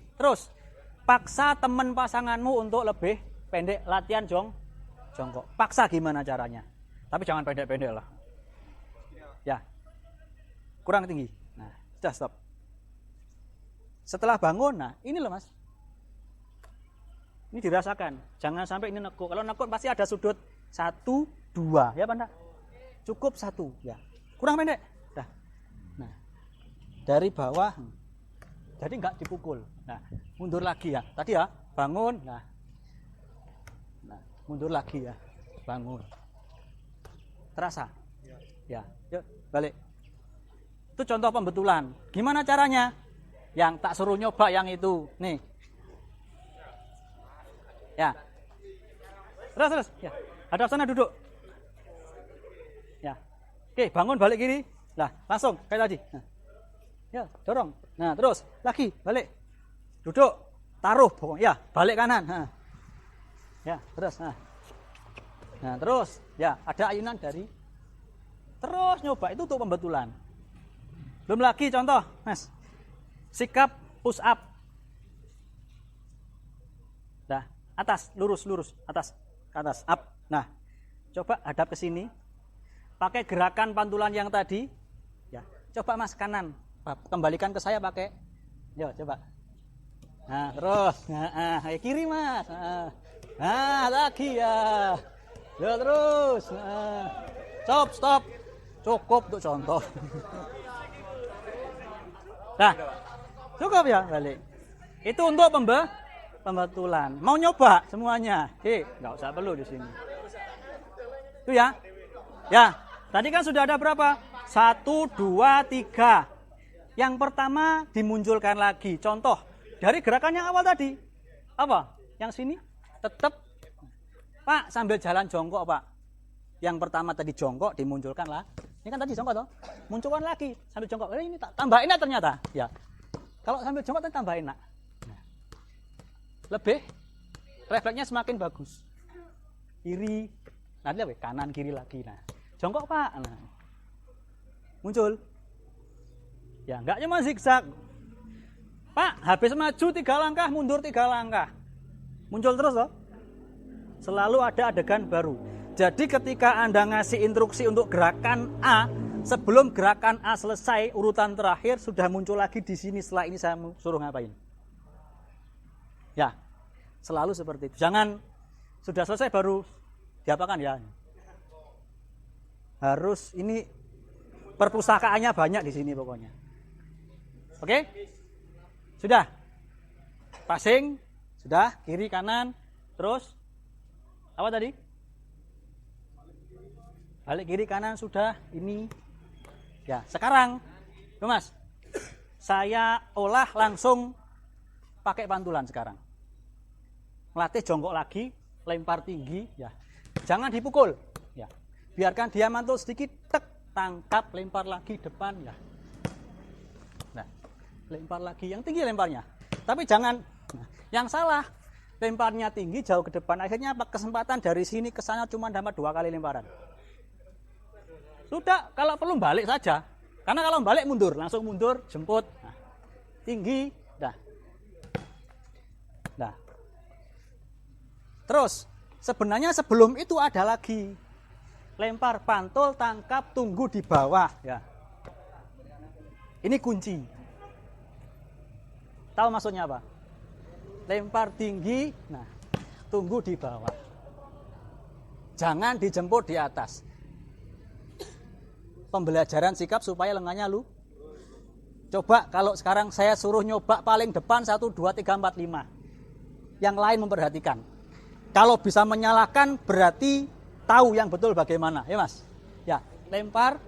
Paksa teman pasanganmu untuk lebih pendek. Latihan jongkok. Paksa gimana caranya? Tapi jangan pendek-pendek lah. Ya. Kurang tinggi. Nah, sudah stop. Setelah bangun, nah ini loh Mas. Ini dirasakan. Jangan sampai ini nekuk. Kalau nekuk pasti ada sudut 1, 2. Ya Pak enggak? Cukup 1. Ya. Kurang pendek. Dah. Nah. Dari bawah. Jadi enggak dipukul. Nah, mundur lagi ya. Tadi ya, bangun. Nah, mundur lagi ya. Bangun. Terasa? Ya. Yuk, balik. Itu contoh pembetulan. Gimana caranya? Yang tak suruh nyoba yang itu. Nih. Ya. Terus. Ya. Hadap sana duduk. Ya. Oke, bangun balik kiri. Nah, langsung kayak tadi. Nah. Ya, dorong. Nah, terus lagi balik. Duduk, taruh pokoknya. Ya, balik kanan. Nah. Ya, terus. Nah, terus. Ya, ada ayunan dari. Terus nyoba itu untuk pembetulan. Belum lagi contoh, Mas. Sikap push up. Nah, atas, lurus, atas, ke atas, up. Nah, coba hadap ke sini. Pakai gerakan pantulan yang tadi. Ya, coba Mas kanan. Kembalikan ke saya pakai. Yo, coba. Nah, terus. Nah, kiri Mas. Nah, lagi ya. Yo, terus. Nah. Stop. Cukup untuk contoh. Nah, cukup ya balik. Itu untuk pembetulan. Mau nyoba semuanya? Nggak usah perlu di sini. Itu ya. Ya, tadi kan sudah ada berapa? 1, 2, 3. Yang pertama dimunculkan lagi. Contoh dari gerakan yang awal tadi. Apa? Yang sini tetap. Pak, sambil jalan jongkok, Pak. Yang pertama tadi jongkok dimunculkan lah. Ini kan tadi jongkok toh. Munculkan lagi sambil jongkok. Ini tambah enak ternyata. Ya. Kalau sambil jongkok tambah enak. Nah. Lebih refleksnya semakin bagus. Kiri, nanti lebih kanan kiri lagi. Nah, jongkok Pak. Nah. Muncul. Ya, enggak cuma zigzag. Pak, habis maju 3 langkah, mundur 3 langkah. Muncul terus loh. Selalu ada adegan baru. Jadi ketika Anda ngasih instruksi untuk gerakan A, sebelum gerakan A selesai, urutan terakhir sudah muncul lagi di sini. Setelah ini saya suruh ngapain. Ya, selalu seperti itu. Jangan sudah selesai baru diapakan ya. Harus ini perpustakaannya banyak di sini pokoknya. Oke? Sudah? Passing? Sudah? Kiri, kanan? Terus? Apa tadi? Balik kiri kanan sudah, ini. Ya, sekarang, Mas, saya olah langsung pakai pantulan sekarang. Melatih jongkok lagi, lempar tinggi, ya. Jangan dipukul, ya. Biarkan dia mantul sedikit, tek, tangkap, lempar lagi depan, ya. Nah, lempar lagi, yang tinggi lemparnya. Tapi jangan, yang salah, lemparnya tinggi jauh ke depan. Akhirnya apa? Kesempatan dari sini ke sana cuma dapat 2 kali lemparan. Sudah, kalau perlu balik saja. Karena kalau balik mundur, langsung mundur, jemput. Nah, tinggi, dah. Nah. Terus, sebenarnya sebelum itu ada lagi. Lempar, pantul, tangkap, tunggu di bawah. Ya. Ini kunci. Tahu maksudnya apa? Lempar tinggi, nah, tunggu di bawah. Jangan dijemput di atas. Pembelajaran sikap supaya lengannya lu. Coba kalau sekarang saya suruh nyoba paling depan 1, 2, 3, 4, 5. Yang lain memperhatikan. Kalau bisa menyalahkan berarti tahu yang betul bagaimana. Ya Mas? Ya, lempar.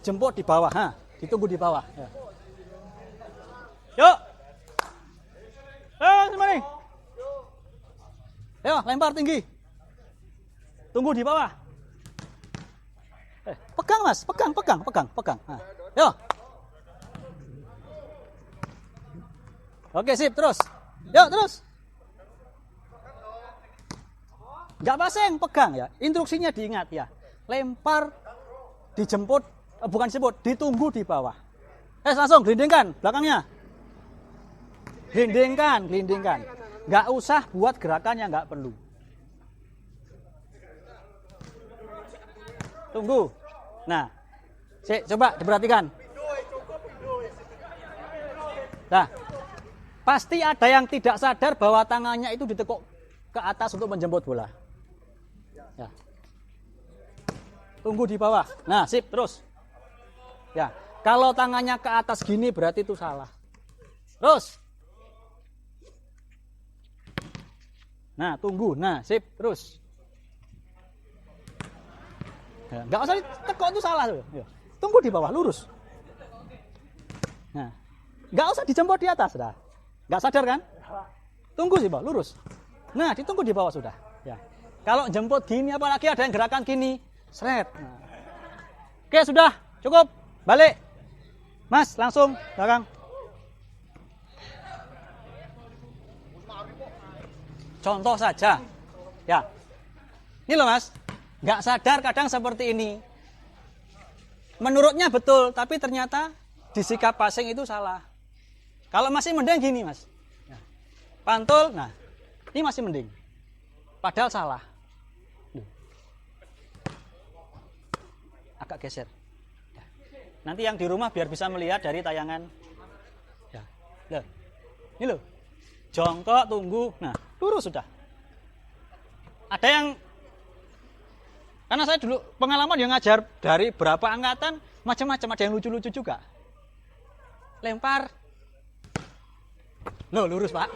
Jemput di bawah. Ha, ditunggu di bawah. Ya. Yuk. Semari. Ayo, lempar tinggi. Tunggu di bawah. Pegang Mas, pegang. Nah, yuk. Oke, sip, terus. Yuk, terus. Enggak pasang, pegang ya. Instruksinya diingat ya. Lempar, dijemput, bukan dijemput, ditunggu di bawah. Langsung gelindingkan belakangnya. Gelindingkan. Enggak usah buat gerakan yang enggak perlu. Tunggu. Nah, coba diperhatikan. Nah, pasti ada yang tidak sadar bahwa tangannya itu ditekuk ke atas untuk menjemput bola. Ya. Tunggu di bawah. Nah, sip, terus. Ya, kalau tangannya ke atas gini berarti itu salah. Terus. Nah, tunggu. Nah, sip, terus. Ya, nggak usah ditekuk itu salah tuh. Ya. Tunggu di bawah, lurus. Nah, nggak usah dijemput di atas, dah. Nggak sadar kan? Tunggu sih, bawah, lurus. Nah, ditunggu di bawah sudah. Ya. Kalau jemput gini, apalagi ada yang gerakan gini, seret. Nah. Oke, sudah, cukup. Balik, Mas, langsung belakang. Contoh saja, ya. Ini loh Mas. Nggak sadar kadang seperti ini. Menurutnya betul, tapi ternyata di sikap passing itu salah. Kalau masih mending gini Mas. Pantul, nah ini masih mending. Padahal salah. Agak geser. Nanti yang di rumah biar bisa melihat dari tayangan. Ya. Loh. Ini loh. Jongkok, tunggu. Nah, lurus sudah. Ada yang karena saya dulu pengalaman yang ngajar dari berapa angkatan, macam-macam, ada yang lucu-lucu juga. Lempar. Loh, lurus, Pak.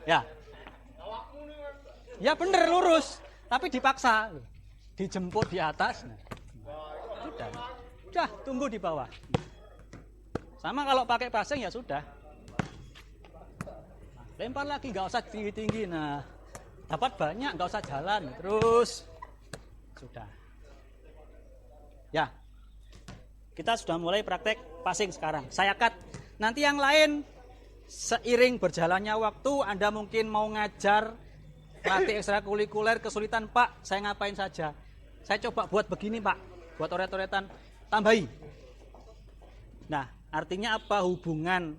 Ya. Ya bener lurus, tapi dipaksa. Dijemput di atas. Nah. Sudah, tunggu di bawah. Sama kalau pakai passing ya sudah. Lempar lagi, nggak usah tinggi-tinggi. Nah, dapat banyak, nggak usah jalan, terus sudah. Ya, kita sudah mulai praktek passing sekarang. Saya cut. Nanti yang lain seiring berjalannya waktu, Anda mungkin mau ngajar latih ekstrakurikuler kesulitan, Pak, saya ngapain saja. Saya coba buat begini, Pak, buat oret-oretan, tambahi. Nah, artinya apa hubungan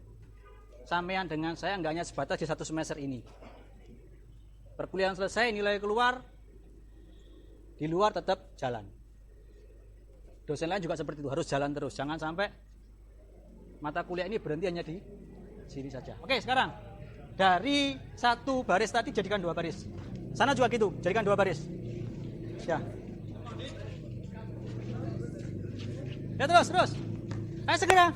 sampean dengan saya nggak hanya sebatas di 1 semester ini. Perkuliahan selesai, nilai keluar, di luar tetap jalan. Dosen lain juga seperti itu, harus jalan terus. Jangan sampai mata kuliah ini berhenti hanya di sini saja. Oke, sekarang dari 1 baris tadi jadikan 2 baris. Sana juga gitu, jadikan 2 baris. Ya. Ya terus. Ayo segera.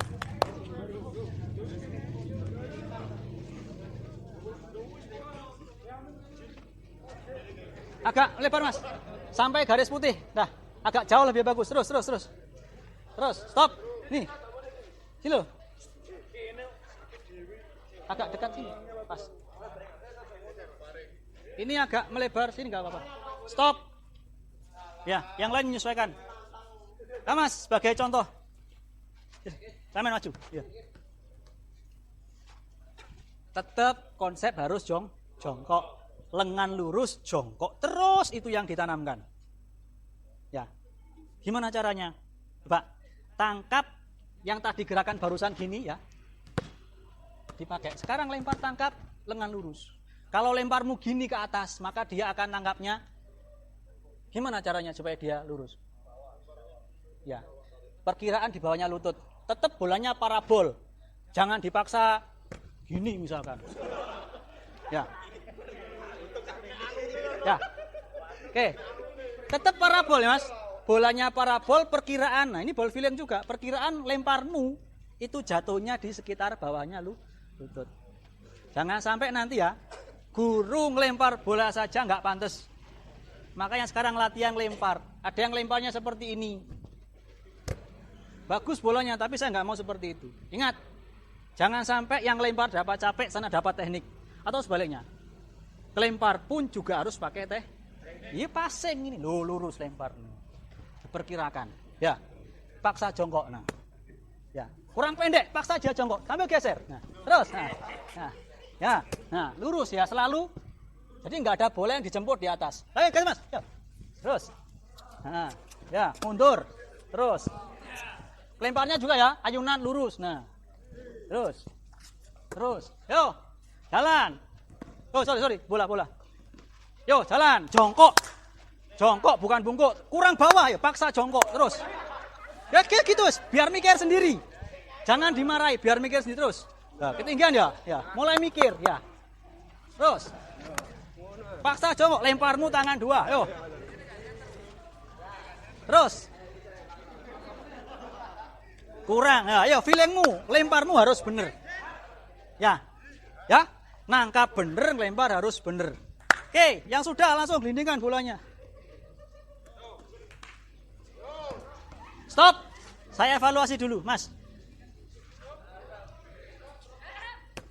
Agak lebar Mas. Sampai garis putih. Dah, agak jauh lebih bagus. Terus. Terus, stop. Nih. Sini loh. Agak dekat sini. Pas. Ini agak melebar sini enggak apa-apa. Stop. Ya, yang lain menyesuaikan. Nah, Mas, sebagai contoh. Sampean maju. Ya. Tetap konsep harus jongkok, lengan lurus, jongkok. Terus itu yang ditanamkan. Ya. Gimana caranya? Coba tangkap yang tadi gerakan barusan gini ya. Dipakai. Sekarang lempar tangkap lengan lurus. Kalau lemparmu gini ke atas, maka dia akan tangkapnya. Gimana caranya supaya dia lurus? Ya. Perkiraan di bawahnya lutut. Tetap bolanya parabol. Jangan dipaksa gini misalkan. Ya. Ya. Oke. Tetap parabol ya Mas. Bolanya parabol, perkiraan. Nah ini ball filling juga. Perkiraan lemparmu itu jatuhnya di sekitar bawahnya lutut. Jangan sampai nanti ya guru ngelempar bola saja nggak pantas. Makanya sekarang latihan lempar. Ada yang lemparnya seperti ini. Bagus bolanya, tapi saya nggak mau seperti itu. Ingat, jangan sampai yang lempar dapat capek, sana dapat teknik. Atau sebaliknya. Kelempar pun juga harus pakai Iya passing ini. Loh, lurus lempar. Diperkirakan. Ya. Paksa jongkok. Nah. Ya. Kurang pendek, paksa aja jongkok. Sambil geser. Nah, terus. Nah. Ya. Nah, lurus ya selalu. Jadi nggak ada bola yang dijemput di atas. Ayo, kasih Mas. Ya. Terus. Nah, ya, mundur. Terus. Lemparnya juga ya, ayunan lurus. Nah. Terus. Yo. Jalan. Oh, sorry. Bola. Yo, jalan. Jongkok. Jongkok bukan bungkuk. Kurang bawah ya, paksa jongkok. Terus. Ya kayak gitu, biar mikir sendiri. Jangan dimarahi, biar mikir sendiri terus. Nah, ketinggian ya. Ya, mulai mikir ya. Terus. Paksa jongkok, lemparmu tangan dua. Yo. Terus. Kurang. Ya, ayo feelingmu, lemparmu harus bener. Ya. Nangkap bener, lempar harus bener. Oke, yang sudah langsung gelindingkan bolanya. Stop. Saya evaluasi dulu, Mas.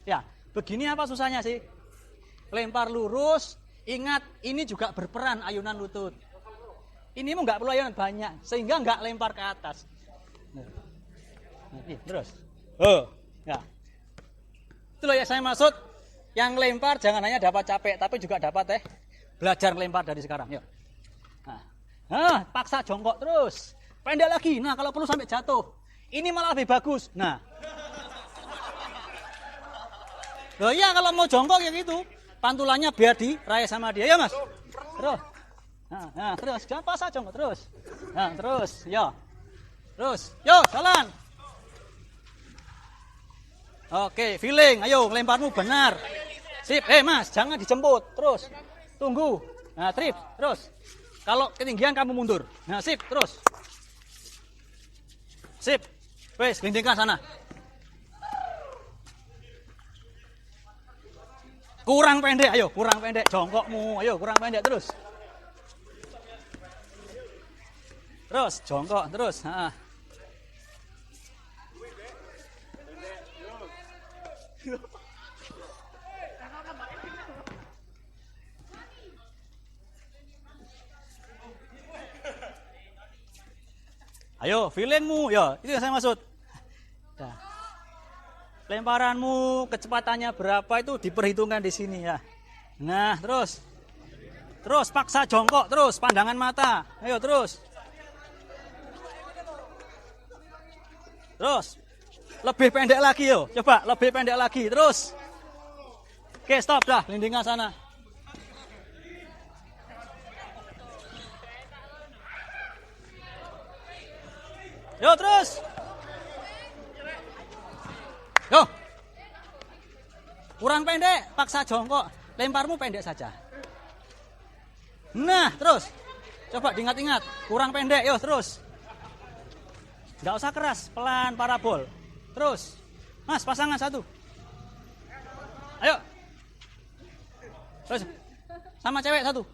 Ya, begini apa susahnya sih? Lempar lurus, ingat ini juga berperan ayunan lutut. Ini mau nggak perlu ayunan banyak, sehingga nggak lempar ke atas. Terus. Ya. Itu loh ya saya maksud. Yang lempar jangan hanya dapat capek, tapi juga dapat belajar melempar dari sekarang. Yuk. Nah, paksa jongkok terus. Pendek lagi. Nah, kalau perlu sampai jatuh. Ini malah lebih bagus. Nah. Loh iya kalau mau jongkok ya gitu. Pantulannya biar diraih sama dia ya Mas. Terus. Nah, terus jangan paksa jongkok terus. Nah, terus. Yo. Terus. Yo, jalan. Oke, feeling. Ayo, lemparmu benar. Sip. Mas, jangan dijemput. Terus. Tunggu. Nah, trip. Terus. Kalau ketinggian kamu mundur. Nah, sip. Terus. Sip. Wes, gelindingkan sana. Kurang pendek. Ayo, kurang pendek. Jongkokmu. Ayo, kurang pendek. Terus. Terus, jongkok. Terus. Ayo, feelingmu, ya, itu yang saya maksud. Nah, lemparanmu, kecepatannya berapa itu diperhitungkan di sini ya. Nah, terus paksa jongkok, terus pandangan mata, ayo terus, lebih pendek lagi yo, coba lebih pendek lagi, terus. Oke, stop dah, lindingan sana. Yo terus. Yo. Kurang pendek, paksa jongkok. Lemparmu pendek saja. Nah, terus. Coba diingat-ingat. Kurang pendek, yo terus. Nggak usah keras, pelan parabol. Terus. Mas, pasangan satu. Ayo. Terus. Sama cewek satu.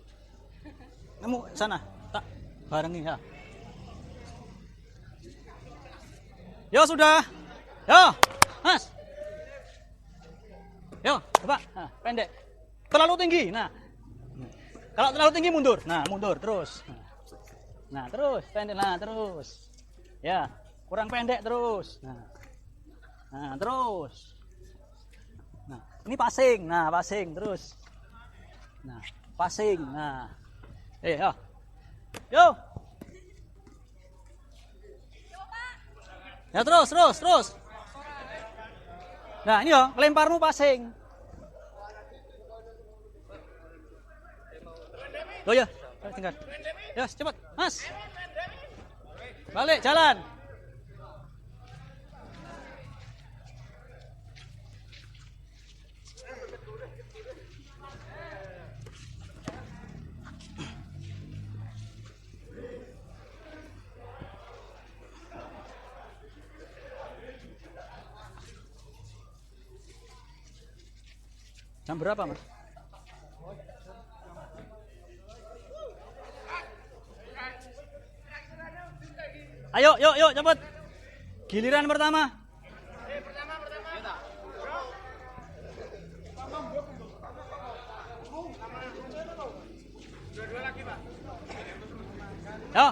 kamu sana, tak barengi ya. Yo sudah, yo, Mas. Yo, coba, nah, pendek. Terlalu tinggi, nah. Kalau terlalu tinggi mundur, nah mundur terus. Nah terus, pendek, nah terus. Ya, kurang pendek terus. Nah terus. Nah, ini passing, nah passing terus. Nah, passing, nah. Yo. Yo. Ya terus. Nah, ini yo, lemparmu passing. Oh ya, tinggal. Ya, cepat, Mas. Balik jalan. Jam berapa, Mas? Ayo, yuk, cepet. Giliran pertama. Yo.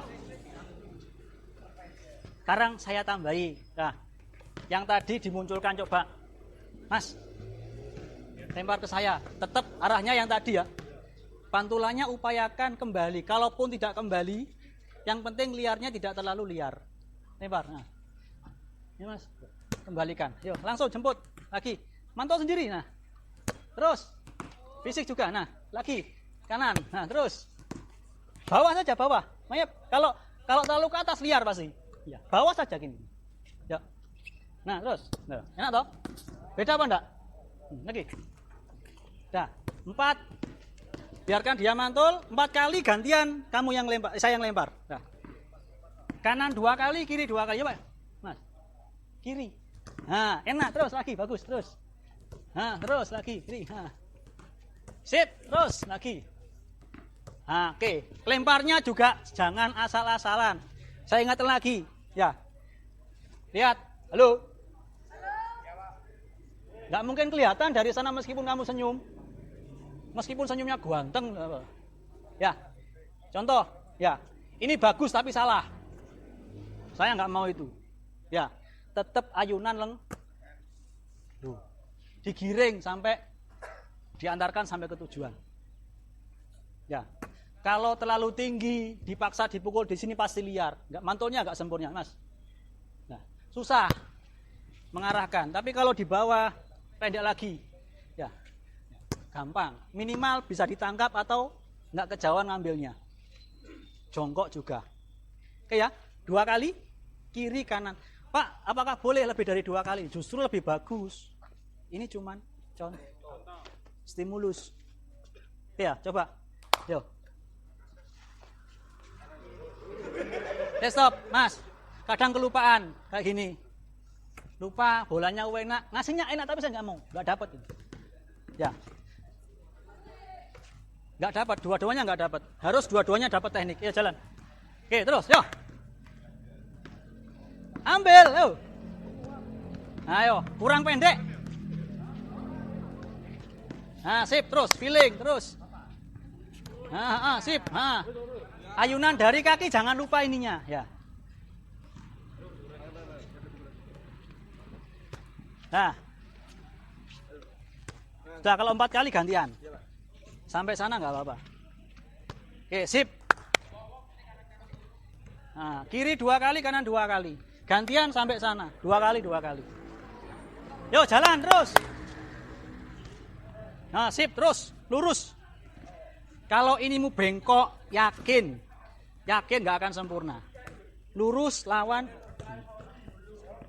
Sekarang saya tambahi. Nah, yang tadi dimunculkan coba. Mas, lempar ke saya. Tetap arahnya yang tadi ya. Pantulannya upayakan kembali. Kalaupun tidak kembali, yang penting liarnya tidak terlalu liar. Lempar. Nah. Ini Mas, kembalikan. Yuk, langsung jemput lagi. Mantau sendiri. Nah. Terus. Fisik juga. Nah, lagi. Kanan. Nah, terus. Bawah saja, bawah. Mayap. Kalau terlalu ke atas liar pasti. Ya, bawah saja gini. Ya. Nah, terus. Nah, enak toh? Beda apa enggak? Lagi. Dah, 4. Biarkan dia mantul, 4 kali gantian kamu yang lempar, saya yang lempar. Nah. Kanan 2 kali, kiri 2 kali, ya Pak. Mas. Kiri. Nah, enak terus lagi, bagus terus. Nah, terus lagi, kiri. Nah. Sip, terus lagi. Nah, oke. Lemparnya juga jangan asal-asalan. Saya ingatkan lagi, ya. Lihat, halo. Nggak mungkin kelihatan dari sana meskipun kamu senyum. Meskipun senyumnya ganteng. Ya, contoh. Ya, ini bagus tapi salah. Saya nggak mau itu. Ya, tetap ayunan digiring sampai diantarkan sampai ke tujuan. Ya, kalau terlalu tinggi, dipaksa dipukul di sini pasti liar. Mantulnya agak sempurna, Mas. Nah, susah mengarahkan. Tapi kalau di bawah pendek lagi, ya gampang. Minimal bisa ditangkap atau nggak kejauhan ngambilnya. Jongkok juga. Oke ya, 2 kali kiri kanan. Pak, apakah boleh lebih dari 2 kali? Justru lebih bagus. Ini cuman contoh. Stimulus. Ya, coba. Yo. Stop, Mas. Kadang kelupaan kayak gini. Lupa bolanya enak, ngasihnya enak tapi saya nggak mau, nggak dapat. Ya, nggak dapat, dua-duanya nggak dapat. Harus dua-duanya dapat teknik. Ya jalan. Oke, terus, yo. Ambil, yo. Ayo, kurang pendek. Nah, sip, terus, feeling, terus. Sip. Ayunan dari kaki jangan lupa ininya, ya. Nah, sudah kalau 4 kali gantian. Sampai sana nggak apa-apa. Oke, sip. Nah, kiri 2 kali, kanan 2 kali. Gantian sampai sana, 2 kali, 2 kali. Yuk, jalan terus. Nah, sip, terus, lurus. Kalau inimu bengkok, yakin nggak akan sempurna. Lurus, lawan,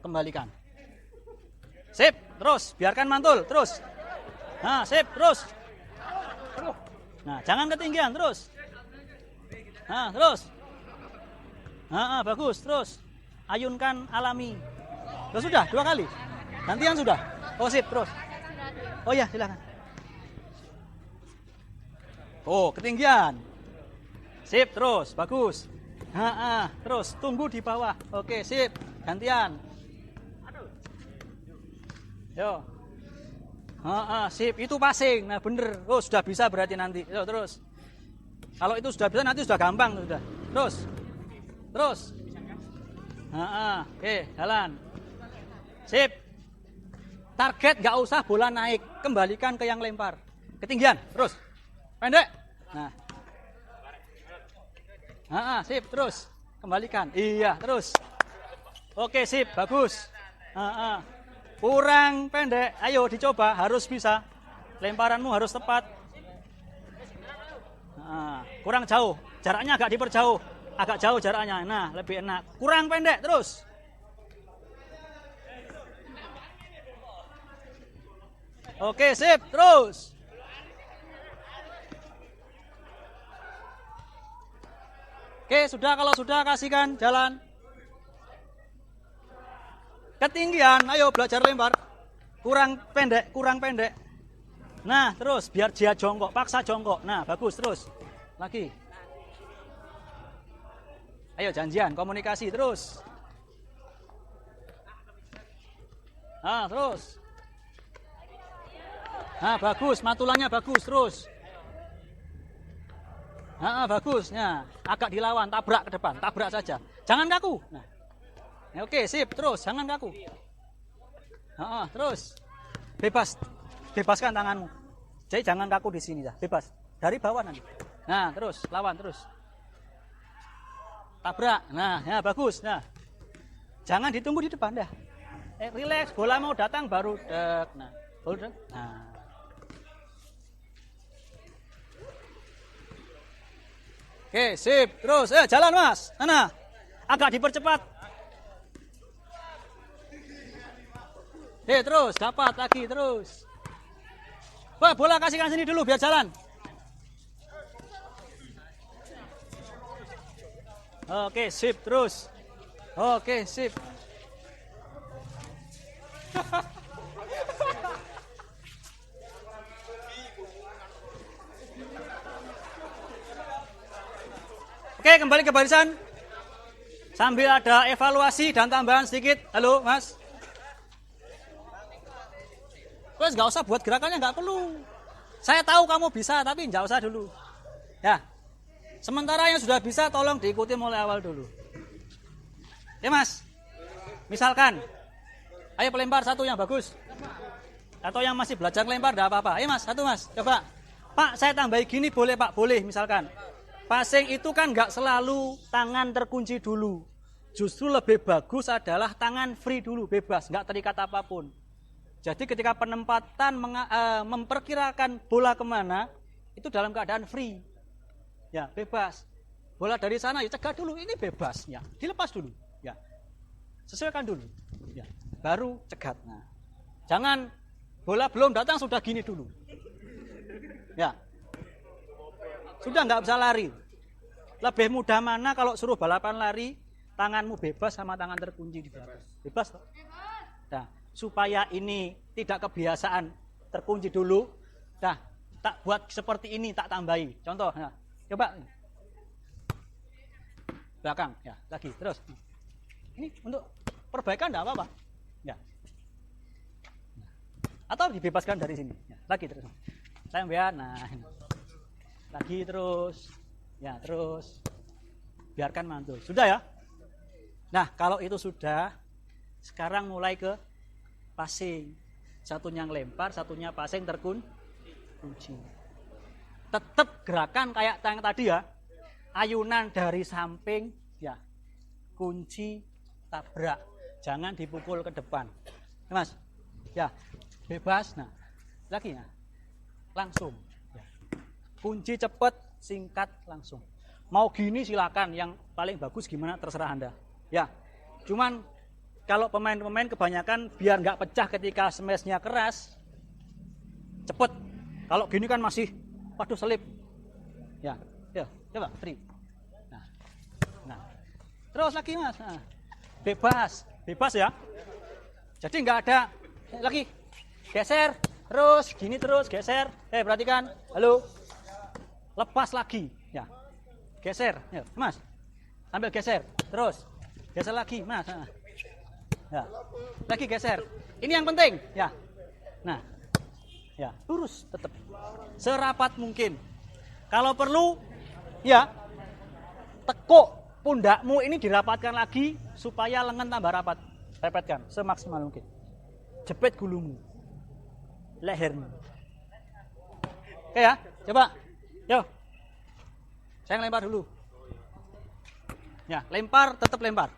kembalikan. Sip, terus, biarkan mantul, terus. Nah, sip, terus. Nah, jangan ketinggian, terus. Nah, terus. Bagus, terus. Ayunkan alami. Sudah, 2 kali. Gantian sudah. Oh, sip, terus. Oh ya, silakan. Oh, ketinggian. Sip, terus, bagus. Terus, tunggu di bawah. Oke, sip, gantian. Yo. Sip, itu passing. Nah, bener. Oh, sudah bisa berarti nanti. Yo, terus. Kalau itu sudah bisa, nanti sudah gampang. Sudah. Terus. Oke, jalan. Sip. Target nggak usah bola naik. Kembalikan ke yang lempar. Ketinggian, terus. Pendek. Nah. Sip, terus. Kembalikan. Iya, terus. Oke, sip, bagus. Kurang pendek. Ayo dicoba, harus bisa. Lemparanmu harus tepat. Kurang jauh. Jaraknya agak diperjauh. Agak jauh jaraknya. Nah, lebih enak. Kurang pendek, terus. Oke, sip, terus. Oke, sudah, kalau sudah kasihkan jalan. Ketinggian, ayo belajar lempar. Kurang pendek. Nah, terus biar dia jongkok, paksa jongkok. Nah, bagus, terus. Lagi. Ayo janjian, komunikasi terus. Terus. Bagus, matulannya bagus, terus. Bagus. Nah, agak dilawan, tabrak ke depan, tabrak saja. Jangan kaku. Nah. Oke, sip, terus, jangan kaku. Terus. Bebaskan tanganmu. Jadi jangan kaku di sini dah, bebas. Dari bawah nanti. Nah, terus, lawan terus. Tabrak. Nah, ya bagus. Nah. Jangan ditunggu di depan dah. Relax, bola mau datang baru dek. Nah, baru dek. Nah. Oke, sip. Terus, jalan Mas. Mana? Agak dipercepat. Terus, dapat lagi, terus. Wah, bola kasihkan sini dulu biar jalan. Oke, sip, terus. Oke, sip. Oke, kembali ke barisan. Sambil ada evaluasi dan tambahan sedikit. Halo, Mas. Terus nggak usah buat gerakannya, nggak perlu. Saya tahu kamu bisa, tapi nggak usah dulu. Ya. Sementara yang sudah bisa, tolong diikuti mulai awal dulu. Ya, Mas. Misalkan, ayo pelempar satu yang bagus. Atau yang masih belajar lempar, enggak apa-apa. Ayo, Mas, satu, Mas. Coba. Pak, saya tambahi gini, boleh, Pak? Boleh, misalkan. Passing itu kan nggak selalu tangan terkunci dulu. Justru lebih bagus adalah tangan free dulu, bebas, nggak terikat apapun. Jadi ketika penempatan memperkirakan bola kemana, itu dalam keadaan free. Ya, bebas. Bola dari sana, ya cegah dulu, ini bebas. Ya, dilepas dulu. Ya, sesuaikan dulu. Ya, baru cegat. Nah, jangan bola belum datang sudah gini dulu. Ya, sudah nggak bisa lari. Lebih mudah mana kalau suruh balapan lari, tanganmu bebas sama tangan terkunci di belakang. Bebas toh? Nah, supaya ini tidak kebiasaan terkunci dulu, nah, tak buat seperti ini, tak tambahi. Contoh, nah, coba. Belakang, ya, lagi, terus. Ini untuk perbaikan enggak apa-apa. Ya. Atau dibebaskan dari sini. Ya, lagi terus. Sampean, nah. Lagi terus, ya terus, biarkan mantul. Sudah ya? Nah, kalau itu sudah, sekarang mulai ke passing. Satunya ngelempar, satunya passing terkunci. Tetap gerakan kayak yang tadi ya, ayunan dari samping, ya, kunci, tabrak. Jangan dipukul ke depan. Ya, Mas? Ya, bebas. Nah, lagi ya, langsung. Kunci cepat, singkat, langsung. Mau gini silakan, yang paling bagus gimana terserah Anda. Ya, cuman kalau pemain-pemain kebanyakan biar nggak pecah ketika smashnya keras, cepet. Kalau gini kan masih, waduh selip. Ya, coba free. Nah, terus lagi Mas. Nah, bebas ya. Jadi nggak ada lagi geser, terus gini terus geser. Perhatikan, halo. Lepas lagi, ya. geser. Ya, Mas. Sambil geser. Terus. Geser lagi, Mas. Nah. Ya. Lagi geser. Ini yang penting, ya. Nah. Ya, lurus tetap. Serapat mungkin. Kalau perlu, ya, tekuk pundakmu ini dirapatkan lagi supaya lengan tambah rapat. Repetkan semaksimal mungkin. Jepit gulumu. Lehermu. Oke ya, coba. Yo. Saya lempar dulu. Ya, lempar, tetap lempar.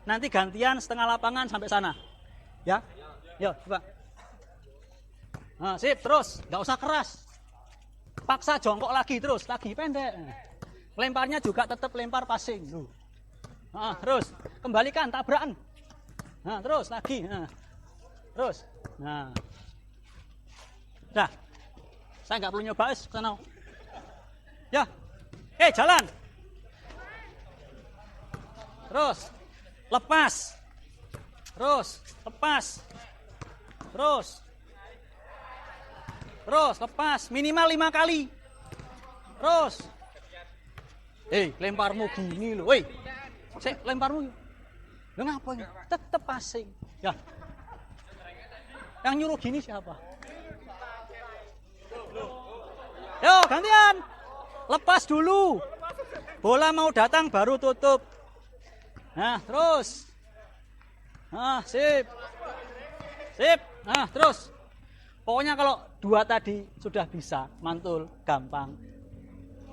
Nanti gantian setengah lapangan sampai sana. Ya. Yo, coba. Nah, sip, terus. Nggak usah keras. Paksa jongkok lagi, terus. Lagi, pendek. Lemparnya juga tetap lempar passing. Nah, terus. Kembalikan, tabrakan. Nah, terus. Lagi. Nah. Terus. Nah. Dah. Saya nggak perlu nyoba, ke sana. Ya. Jalan. Terus. Lepas. Terus. Lepas. Terus. Terus, lepas. Minimal 5 kali. Terus. Lemparmu gini loh. Lemparmu. Lu ngapain? Tetep passing. Ya. Yang nyuruh gini siapa? Yo, gantian. Lepas dulu. Bola mau datang baru tutup. Nah, terus. Nah, sip. Sip. Nah, terus. Pokoknya kalau 2 tadi sudah bisa, mantul, gampang.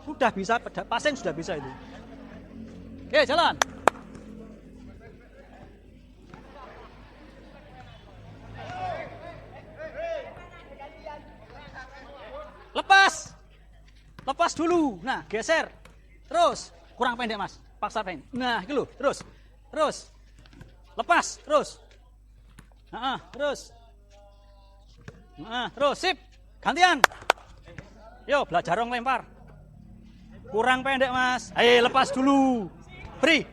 Sudah bisa, passing sudah bisa itu. Oke, jalan. Lepas. Lepas dulu. Nah, geser. Terus. Kurang pendek, Mas. Paksa pendek. Nah, itu loh. Terus. Terus. Lepas. Terus. Nah, terus. Nah, terus. Sip. Gantian. Yo, belajar dong lempar. Kurang pendek, Mas. Ayo, lepas dulu. Free.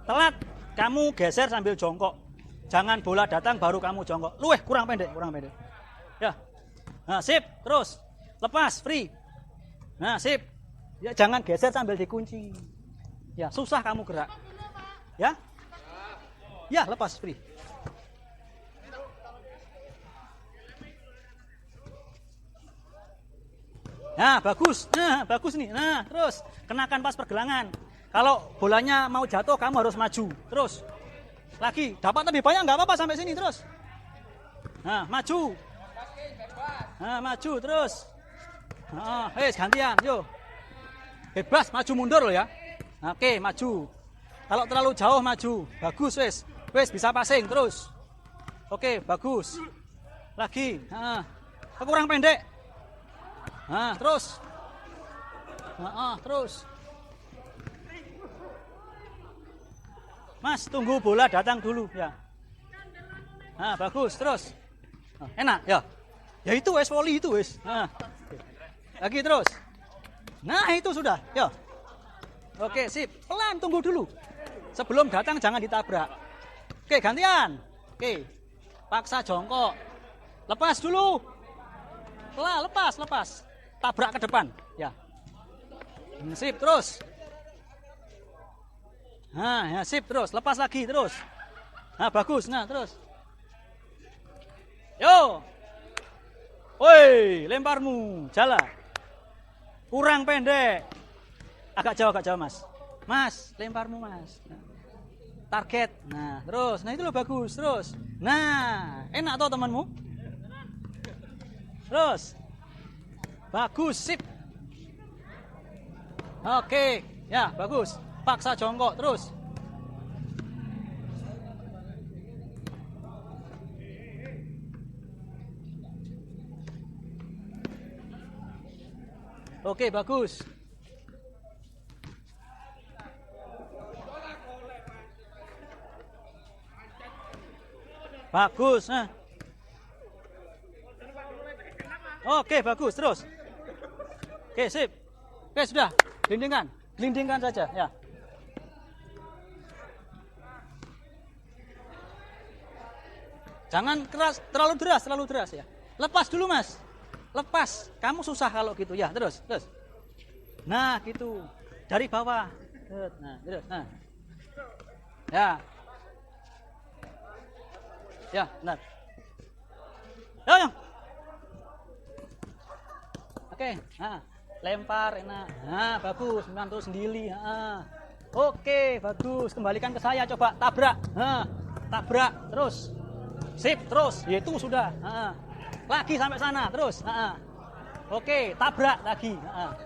Telat. Kamu geser sambil jongkok. Jangan bola datang baru kamu jongkok. Luweh, kurang pendek, kurang pendek. Ya. Nah, sip. Terus. Lepas, free. Nah, sip. Ya, jangan geser sambil dikunci. Ya, susah kamu gerak. Ya. Ya, lepas, free. Nah, bagus. Nah, bagus nih. Nah, terus. Kenakan pas pergelangan. Kalau bolanya mau jatuh, kamu harus maju. Terus. Lagi. Dapat lebih banyak, nggak apa-apa sampai sini. Terus. Nah, maju. Nah, maju. Terus. Nah, gantian. Yuk. Bebas, maju mundur loh ya. Oke, maju. Kalau terlalu jauh, maju. Bagus, wes. Wes, bisa passing. Terus. Oke, bagus. Lagi. Nah, kurang pendek. Nah, terus. Terus. Mas, tunggu bola datang dulu ya. Nah, bagus, terus. Enak, ya. Ya itu wes volley itu wes. Nah. Lagi terus. Nah, itu sudah. Ya. Oke, sip. Pelan, tunggu dulu. Sebelum datang jangan ditabrak. Oke, gantian. Oke. Paksa jongkok. Lepas dulu. Lepas. Tabrak ke depan, ya. Sip, terus. Nah, ya sip, terus. Lepas lagi, terus. Nah, bagus. Nah, terus. Yo. Woi, lemparmu. Jalan. Kurang pendek. Agak jauh, Mas. Mas, lemparmu, Mas. Nah, target. Nah, terus. Nah, itu loh bagus. Terus. Nah, enak toh temanmu? Terus. Bagus, sip. Oke, ya bagus. Paksa jongkok terus. Oke, bagus. Bagus, nah. Oke, bagus, terus. Oke, sip. Oke, sudah. Gelindingkan saja, ya. Jangan keras, terlalu deras ya. Lepas dulu, Mas. Lepas. Kamu susah kalau gitu, ya. Terus. Nah, gitu. Dari bawah. Nah, terus. Nah. Ya. Ya, benar. Ya, ya. Oke, nah, lempar enak. Nah, bagus, mantul sendiri. Nah. Oke, bagus. Kembalikan ke saya, coba tabrak. Nah, tabrak terus. Sip, terus. Itu sudah. Nah. Lagi sampai sana, terus. Nah. Oke, tabrak lagi. Nah.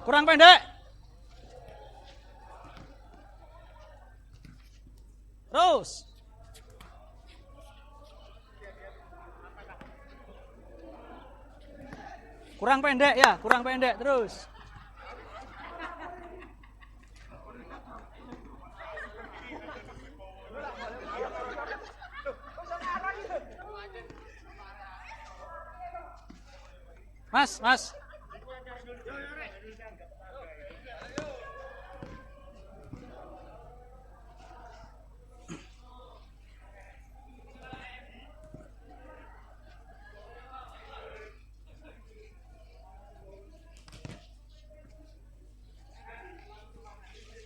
Kurang pendek. Terus. Kurang pendek ya, kurang pendek terus. Mas.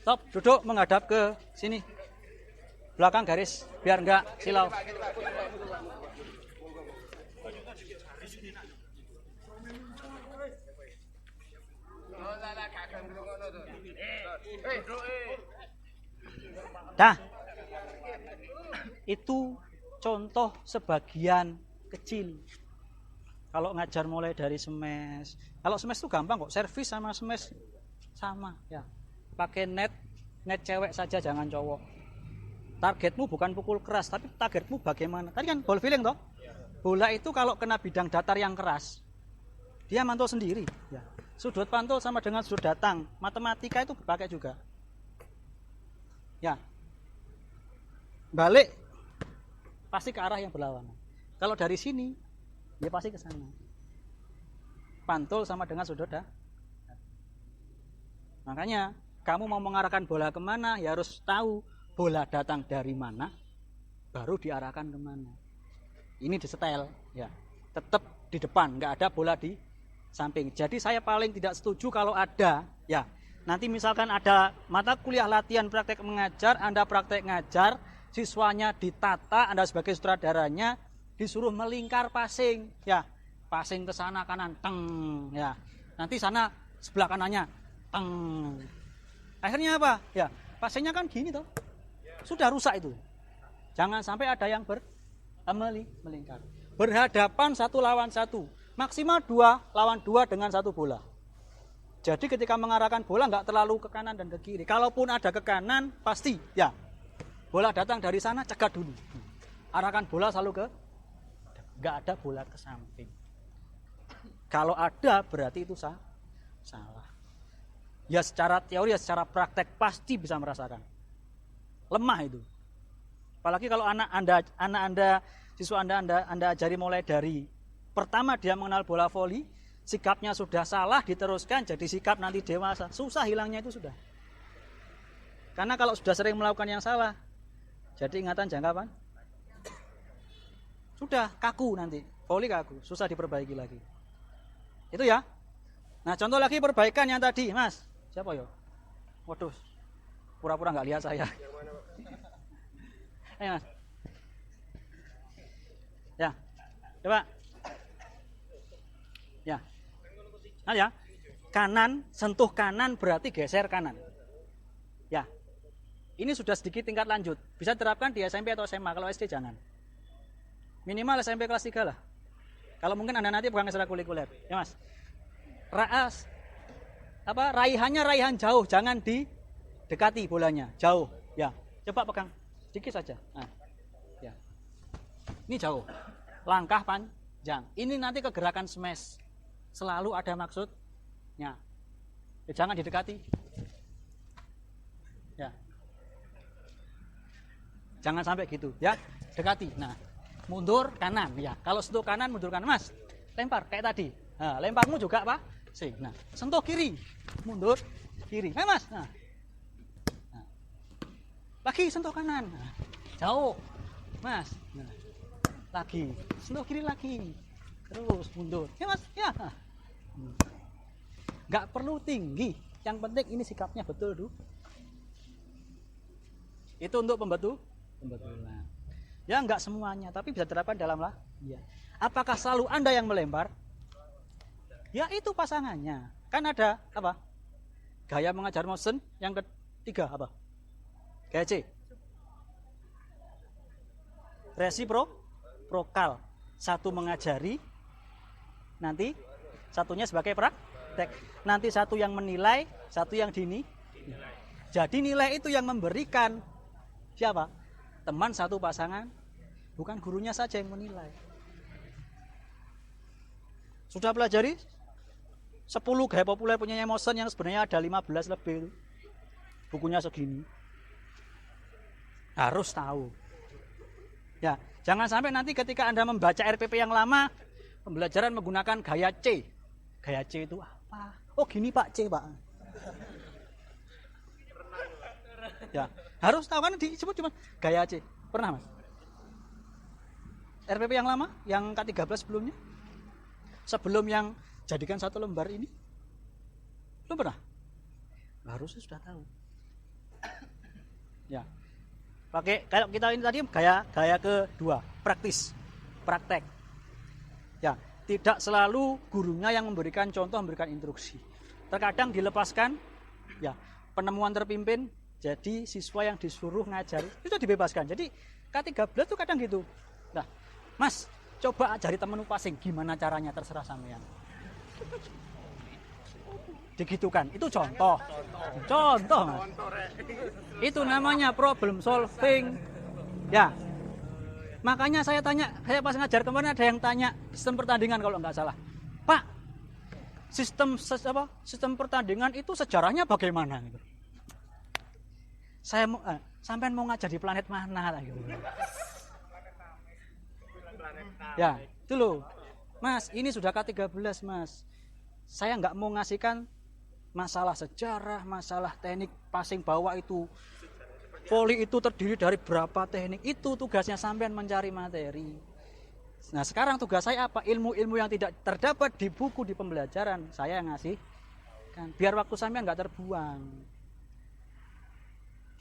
Stop, duduk menghadap ke sini. Belakang garis, biar enggak silau. Dah. Itu contoh sebagian kecil. Kalau ngajar mulai dari smash. Kalau smash itu gampang kok, servis sama smash sama ya. Pakai net cewek saja, jangan cowok. Targetmu bukan pukul keras, tapi targetmu bagaimana. Tadi kan ball filling toh. Bola itu kalau kena bidang datar yang keras, dia mantul sendiri. Ya. Sudut pantul sama dengan sudut datang. Matematika itu dipakai juga. Ya. Balik pasti ke arah yang berlawanan. Kalau dari sini, dia pasti ke sana. Pantul sama dengan sudut datang. Makanya kamu mau mengarahkan bola kemana, ya harus tahu bola datang dari mana, baru diarahkan kemana. Ini disetel, ya, tetap di depan, nggak ada bola di samping. Jadi saya paling tidak setuju kalau ada, ya, nanti misalkan ada mata kuliah latihan praktek mengajar, Anda praktek ngajar, siswanya ditata, Anda sebagai sutradaranya disuruh melingkar passing, ya, passing ke sana kanan, teng, ya, nanti sana sebelah kanannya, teng. Akhirnya apa? Ya, passingnya kan gini toh. Sudah rusak itu. Jangan sampai ada yang melingkar. Berhadapan 1 lawan 1. Maksimal 2 lawan 2 dengan 1 bola. Jadi ketika mengarahkan bola nggak terlalu ke kanan dan ke kiri. Kalaupun ada ke kanan, pasti ya. Bola datang dari sana, cegat dulu. Arahkan bola selalu ke, nggak ada bola ke samping. Kalau ada berarti itu salah. Ya secara teori, ya secara praktek pasti bisa merasakan. Lemah itu. Apalagi kalau anak Anda, siswa Anda ajari mulai dari pertama dia mengenal bola voli, sikapnya sudah salah, diteruskan jadi sikap nanti dewasa. Susah hilangnya itu sudah. Karena kalau sudah sering melakukan yang salah, jadi ingatan jangka pan, sudah kaku nanti. Voli kaku, susah diperbaiki lagi. Itu ya. Nah contoh lagi perbaikan yang tadi, Mas. Siapa ya? Waduh, pura-pura nggak lihat saya. Ayo Mas. Ya, coba. Ya. Nah ya, kanan, sentuh kanan berarti geser kanan. Ya, ini sudah sedikit tingkat lanjut. Bisa diterapkan di SMP atau SMA, kalau SD jangan. Minimal SMP kelas 3 lah. Kalau mungkin Anda nanti bukan ekstrakurikuler. Ya Mas. Raihannya raihan jauh, jangan didekati bolanya, jauh. Ya, coba pegang sedikit saja. Nah, ya. Ini jauh. Langkah panjang. Ini nanti kegerakan smash. Selalu ada maksudnya. Ya, jangan didekati. Ya. Jangan sampai gitu, ya. Dekati. Nah, mundur kanan, ya. Kalau sentuh kanan, mundur kanan, Mas. Lempar kayak tadi. Nah, lemparmu juga apa? Nah, sentuh kiri, mundur kiri. Mas. Nah. Lagi sentuh kanan. Nah. Jauh. Mas. Nah. Lagi. Sentuh kiri lagi. Terus mundur. Ya Mas, ya. Nggak perlu tinggi. Yang penting ini sikapnya betul dulu. Itu untuk pembetulan. Ya nggak semuanya, tapi bisa diterapkan dalam lah. Ya. Apakah selalu Anda yang melempar? Ya itu pasangannya. Kan ada apa? Gaya mengajar motion yang ketiga apa? Gaya C. Resiprokal. Satu mengajari, nanti satunya sebagai praktek. Nanti satu yang menilai, satu yang dini. Jadi nilai itu yang memberikan siapa? Teman satu pasangan, bukan gurunya saja yang menilai. Sudah pelajari 10 gaya populer punya Emerson yang sebenarnya ada 15 lebih. Bukunya segini. Harus tahu. Ya, jangan sampai nanti ketika Anda membaca RPP yang lama, pembelajaran menggunakan gaya C. Gaya C itu apa? Oh, gini Pak C, Pak. Ya, harus tahu kan disebut cuma gaya C. Pernah, Mas? RPP yang lama, yang K13 sebelumnya? Sebelum yang jadikan satu lembar ini? Belum pernah? Harusnya sudah tahu. Ya. Pakai kalau kita ini tadi gaya kedua, praktis, praktek. Ya, tidak selalu gurunya yang memberikan contoh, memberikan instruksi. Terkadang dilepaskan, ya, penemuan terpimpin, jadi siswa yang disuruh ngajari itu dibebaskan. Jadi K13 tuh kadang gitu. Nah, Mas, coba ajari temenmu passing, gimana caranya terserah sampean. Digitukan, itu contoh Mas. Itu namanya problem solving. Ya, makanya saya pas ngajar kemarin ada yang tanya sistem pertandingan kalau nggak salah, Pak, sistem pertandingan itu sejarahnya bagaimana? Saya sampean mau ngajar di planet mana lah gitu. Ya, itu loh. Mas, ini sudah K13, Mas. Saya nggak mau ngasihkan masalah sejarah, masalah teknik passing bawah itu. Voli itu terdiri dari berapa teknik. Itu tugasnya sampean mencari materi. Nah, sekarang tugas saya apa? Ilmu-ilmu yang tidak terdapat di buku, di pembelajaran, saya yang ngasih. Kan, biar waktu sampean nggak terbuang.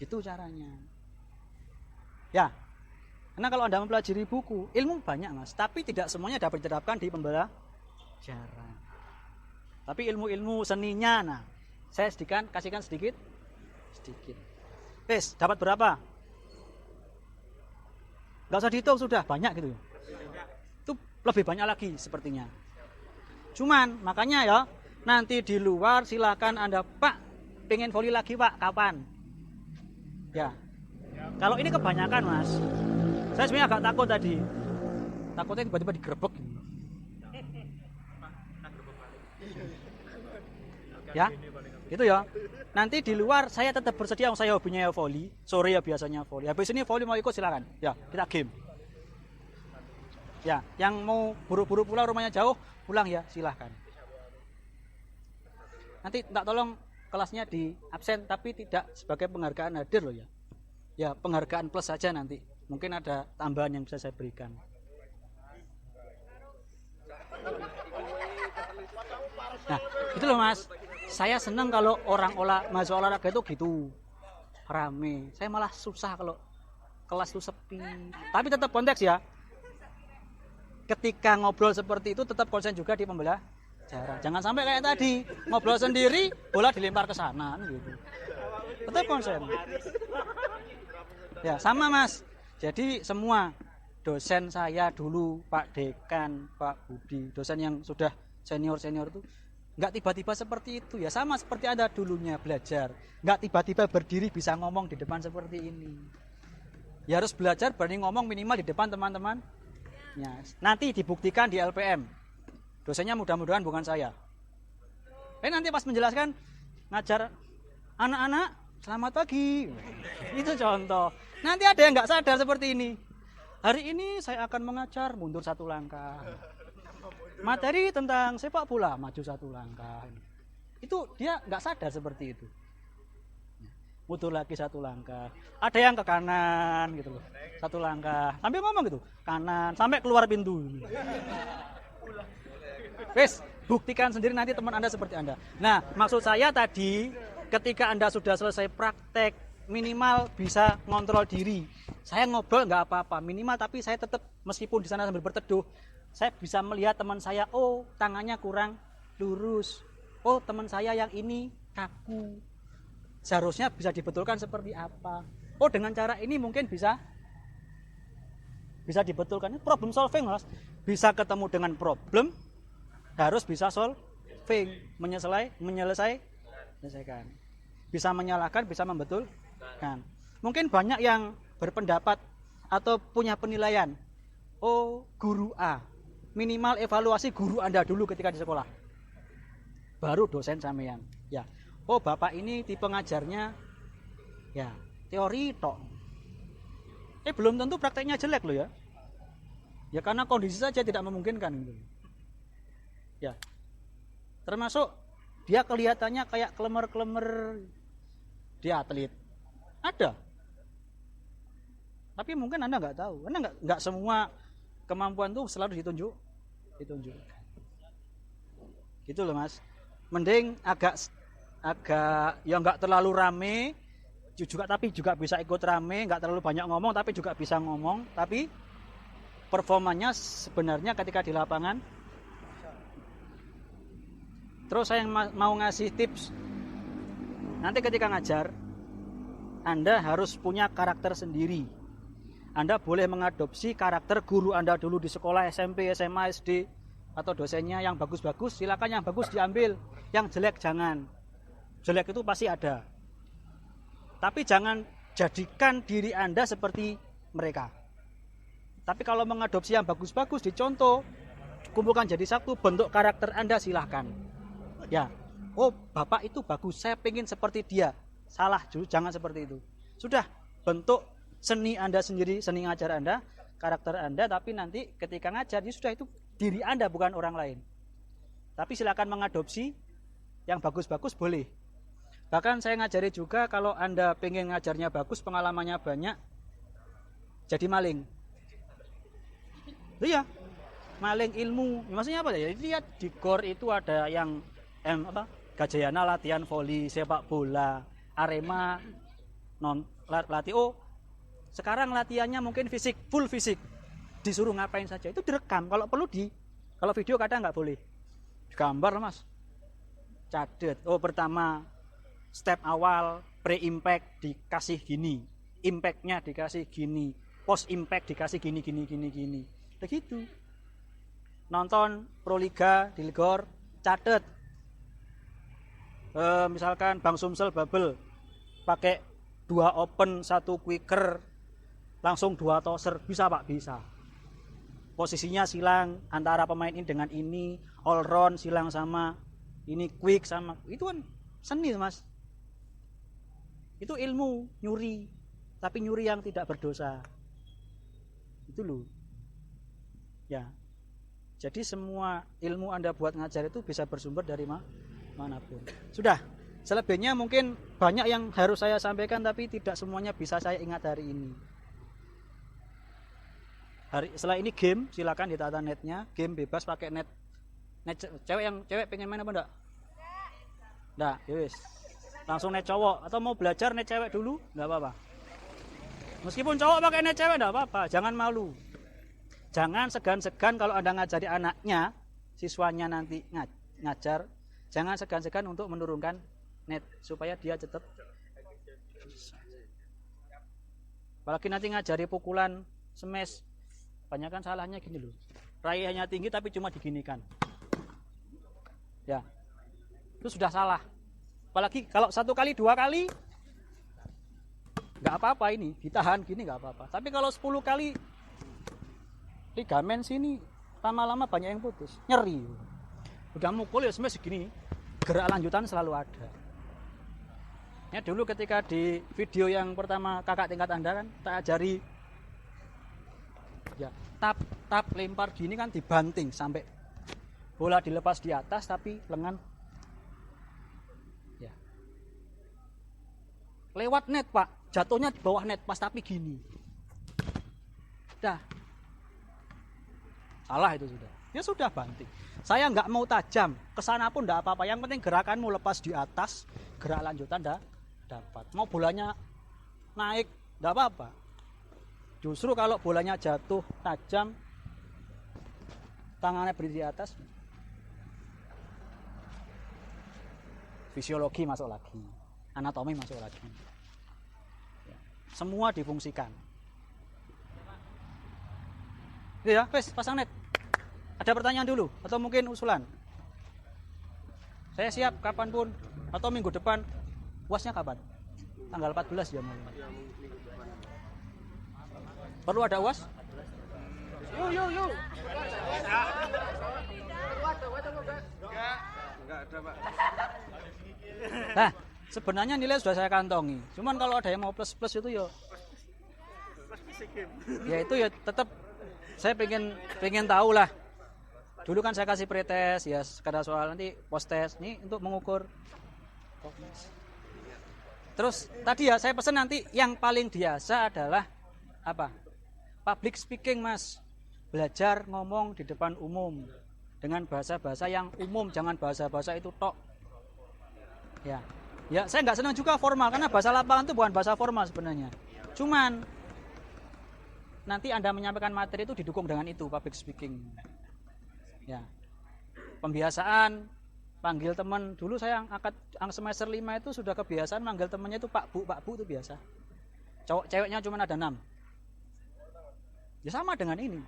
Gitu caranya. Ya. Karena kalau Anda mempelajari buku, ilmu banyak, Mas, tapi tidak semuanya dapat diterapkan di pembelajaran. Tapi ilmu-ilmu seninya, nah, saya kasihkan sedikit. Wes, dapat berapa? Nggak usah dihitung, sudah banyak gitu. Itu lebih banyak lagi sepertinya. Cuman, makanya ya, nanti di luar silakan Anda, Pak, pengen voli lagi Pak, kapan? Ya, kalau ini kebanyakan Mas. Saya sebenarnya agak takut tadi. Takutnya tiba-tiba digerebek. Ya, gitu ya. Nanti di luar saya tetap bersedia, saya hobinya ya voli. Sore ya biasanya voli. Habis ini voli mau ikut silakan. Ya, kita game. Ya, yang mau buru-buru pulang rumahnya jauh, pulang ya silahkan. Nanti tak tolong kelasnya di absen, tapi tidak sebagai penghargaan hadir loh ya. Ya, penghargaan plus saja nanti. Mungkin ada tambahan yang bisa saya berikan. Nah, gitu loh Mas. Saya senang kalau mahasiswa olahraga itu gitu. Rame. Saya malah susah kalau kelas itu sepi. Tapi tetap konteks ya. Ketika ngobrol seperti itu tetap konsen juga di pembelajaran. Jangan sampai kayak tadi, ngobrol sendiri, bola dilempar ke sana gitu. Tetap konsen. Ya, sama Mas. Jadi semua dosen saya dulu, Pak Dekan, Pak Budi, dosen yang sudah senior-senior itu nggak tiba-tiba seperti itu ya, sama seperti Anda dulunya belajar, nggak tiba-tiba berdiri bisa ngomong di depan seperti ini. Ya harus belajar berani ngomong minimal di depan teman-teman. Ya, nanti dibuktikan di LPM. Dosennya mudah-mudahan bukan saya. Nanti pas menjelaskan ngajar anak-anak selamat pagi. Itu contoh. Nanti ada yang nggak sadar seperti ini. Hari ini saya akan mengajar mundur satu langkah. Materi tentang sepak bola maju satu langkah. Itu dia nggak sadar seperti itu. mundur lagi 1 langkah. Ada yang ke kanan gitu loh. 1 langkah. Sambil ngomong gitu, kanan sampai keluar pintu. Wes, buktikan sendiri nanti teman Anda seperti Anda. Nah, maksud saya tadi ketika Anda sudah selesai praktek, minimal bisa ngontrol diri. Saya ngobrol nggak apa-apa, minimal tapi saya tetap meskipun di sana sambil berteduh, saya bisa melihat teman saya, oh tangannya kurang lurus. Oh teman saya yang ini kaku. Seharusnya bisa dibetulkan seperti apa. Oh dengan cara ini mungkin bisa dibetulkan. Ini problem solving, Mas. Bisa ketemu dengan problem, harus bisa solving, menyelesaikan. Bisa menyalahkan, bisa membetulkan. Mungkin banyak yang berpendapat atau punya penilaian. Oh, guru A. Minimal evaluasi guru Anda dulu ketika di sekolah. Baru dosen sampean. Ya. Oh, Bapak ini tipe ngajarnya ya, teori tok. Belum tentu prakteknya jelek loh ya. Ya karena kondisi saja tidak memungkinkan gitu. Ya. Termasuk dia kelihatannya kayak klemer-klemer dia atlet. Ada. Tapi mungkin Anda nggak tahu. Karena nggak semua kemampuan itu selalu ditunjuk. Gitu loh, Mas. Mending agak ya nggak terlalu rame tapi juga bisa ikut rame, nggak terlalu banyak ngomong tapi juga bisa ngomong, tapi performanya sebenarnya ketika di lapangan. Terus saya mau ngasih tips. Nanti ketika ngajar, Anda harus punya karakter sendiri. Anda boleh mengadopsi karakter guru Anda dulu di sekolah SMP, SMA, SD, atau dosennya. Yang bagus-bagus silakan, yang bagus diambil, yang jelek jangan. Jelek itu pasti ada. Tapi jangan jadikan diri Anda seperti mereka. Tapi kalau mengadopsi yang bagus-bagus, dicontoh, kumpulkan jadi satu, bentuk karakter Anda silahkan. Ya, oh Bapak itu bagus, saya pengen seperti dia. Salah, jangan seperti itu. Sudah, bentuk seni Anda sendiri, seni ngajar Anda, karakter Anda, tapi nanti ketika ngajar, ya sudah itu diri Anda, bukan orang lain. Tapi silakan mengadopsi yang bagus-bagus boleh. Bahkan saya ngajari juga kalau Anda pengen ngajarnya bagus, pengalamannya banyak, jadi maling. Iya, maling ilmu. Maksudnya apa ya? Lihat di GOR itu ada yang Gajayana latihan voli, sepak bola, Arema latih. Oh, sekarang latihannya mungkin fisik, full fisik. Disuruh ngapain saja itu direkam. Kalau perlu kalau video kadang nggak boleh. Gambar, Mas. Cadet. Oh, pertama step awal pre-impact dikasih gini, impact-nya dikasih gini, post-impact dikasih gini. Begitu. Nonton Proliga di GOR, catet. Misalkan Bang Sumsel Babel pakai 2 open, 1 quicker, langsung 2 toser, bisa Pak? Bisa. Posisinya silang antara pemain ini dengan ini, all round silang sama ini, quick sama, itu kan seni, Mas. Itu ilmu, nyuri, tapi nyuri yang tidak berdosa. Itu loh. Ya. Jadi semua ilmu Anda buat ngajar itu bisa bersumber dari manapun. Sudah. Selebihnya mungkin banyak yang harus saya sampaikan, tapi tidak semuanya bisa saya ingat hari ini. Setelah ini game, silakan ditata netnya, game bebas pakai net cewek pengen main apa enggak? Enggak, yowis. Langsung net cowok, atau mau belajar net cewek dulu, enggak apa-apa. Meskipun cowok pakai net cewek enggak apa-apa, jangan malu. Jangan segan-segan kalau Anda ngajari anaknya, siswanya nanti ngajar, jangan segan-segan untuk menurunkan net supaya dia tetap. Apalagi nanti ngajari pukulan, smash, banyak kan salahnya gini loh. Raihannya tinggi tapi cuma diginikan. Ya. Itu sudah salah. Apalagi kalau 1 kali, 2 kali enggak apa-apa, ini ditahan gini enggak apa-apa. Tapi kalau 10 kali ligamen sini lama-lama banyak yang putus, nyeri. Udah mukul ya smash segini, gerak lanjutan selalu ada. Ya dulu ketika di video yang pertama kakak tingkat Anda kan tak ajari ya tap lempar gini kan dibanting sampai bola dilepas di atas tapi lengan ya lewat net Pak, jatuhnya di bawah net pas tapi gini. Dah. Salah itu sudah. Ya sudah banting. Saya nggak mau tajam, kesana pun enggak apa-apa. Yang penting gerakanmu lepas di atas, gerak lanjutan dah dapat. Mau bolanya naik, enggak apa-apa. Justru kalau bolanya jatuh tajam, tangannya berdiri di atas, fisiologi masuk lagi, anatomi masuk lagi. Semua difungsikan. Ya, wes pasang net. Ada pertanyaan dulu atau mungkin usulan? Saya siap kapanpun atau minggu depan. UASnya kapan? Tanggal 14 ya mulai. Perlu ada UAS? Yuk. Enggak ada, Pak. Nah, sebenarnya nilai sudah saya kantongi. Cuman kalau ada yang mau plus itu ya itu ya tetap saya pengen tahu lah. Dulu kan saya kasih pretest ya, sekadar soal nanti post test nih untuk mengukur. Terus tadi ya saya pesan nanti yang paling biasa adalah apa? Public speaking, Mas. Belajar ngomong di depan umum dengan bahasa-bahasa yang umum, jangan bahasa-bahasa itu tok. Ya, saya nggak senang juga formal karena bahasa lapangan itu bukan bahasa formal sebenarnya. Cuman nanti Anda menyampaikan materi itu didukung dengan itu public speaking. Ya, pembiasaan panggil teman. Dulu saya angkat semester 5 itu sudah kebiasaan manggil temannya itu Pak Bu itu biasa. Ceweknya cuma ada 6. Ya sama dengan ini.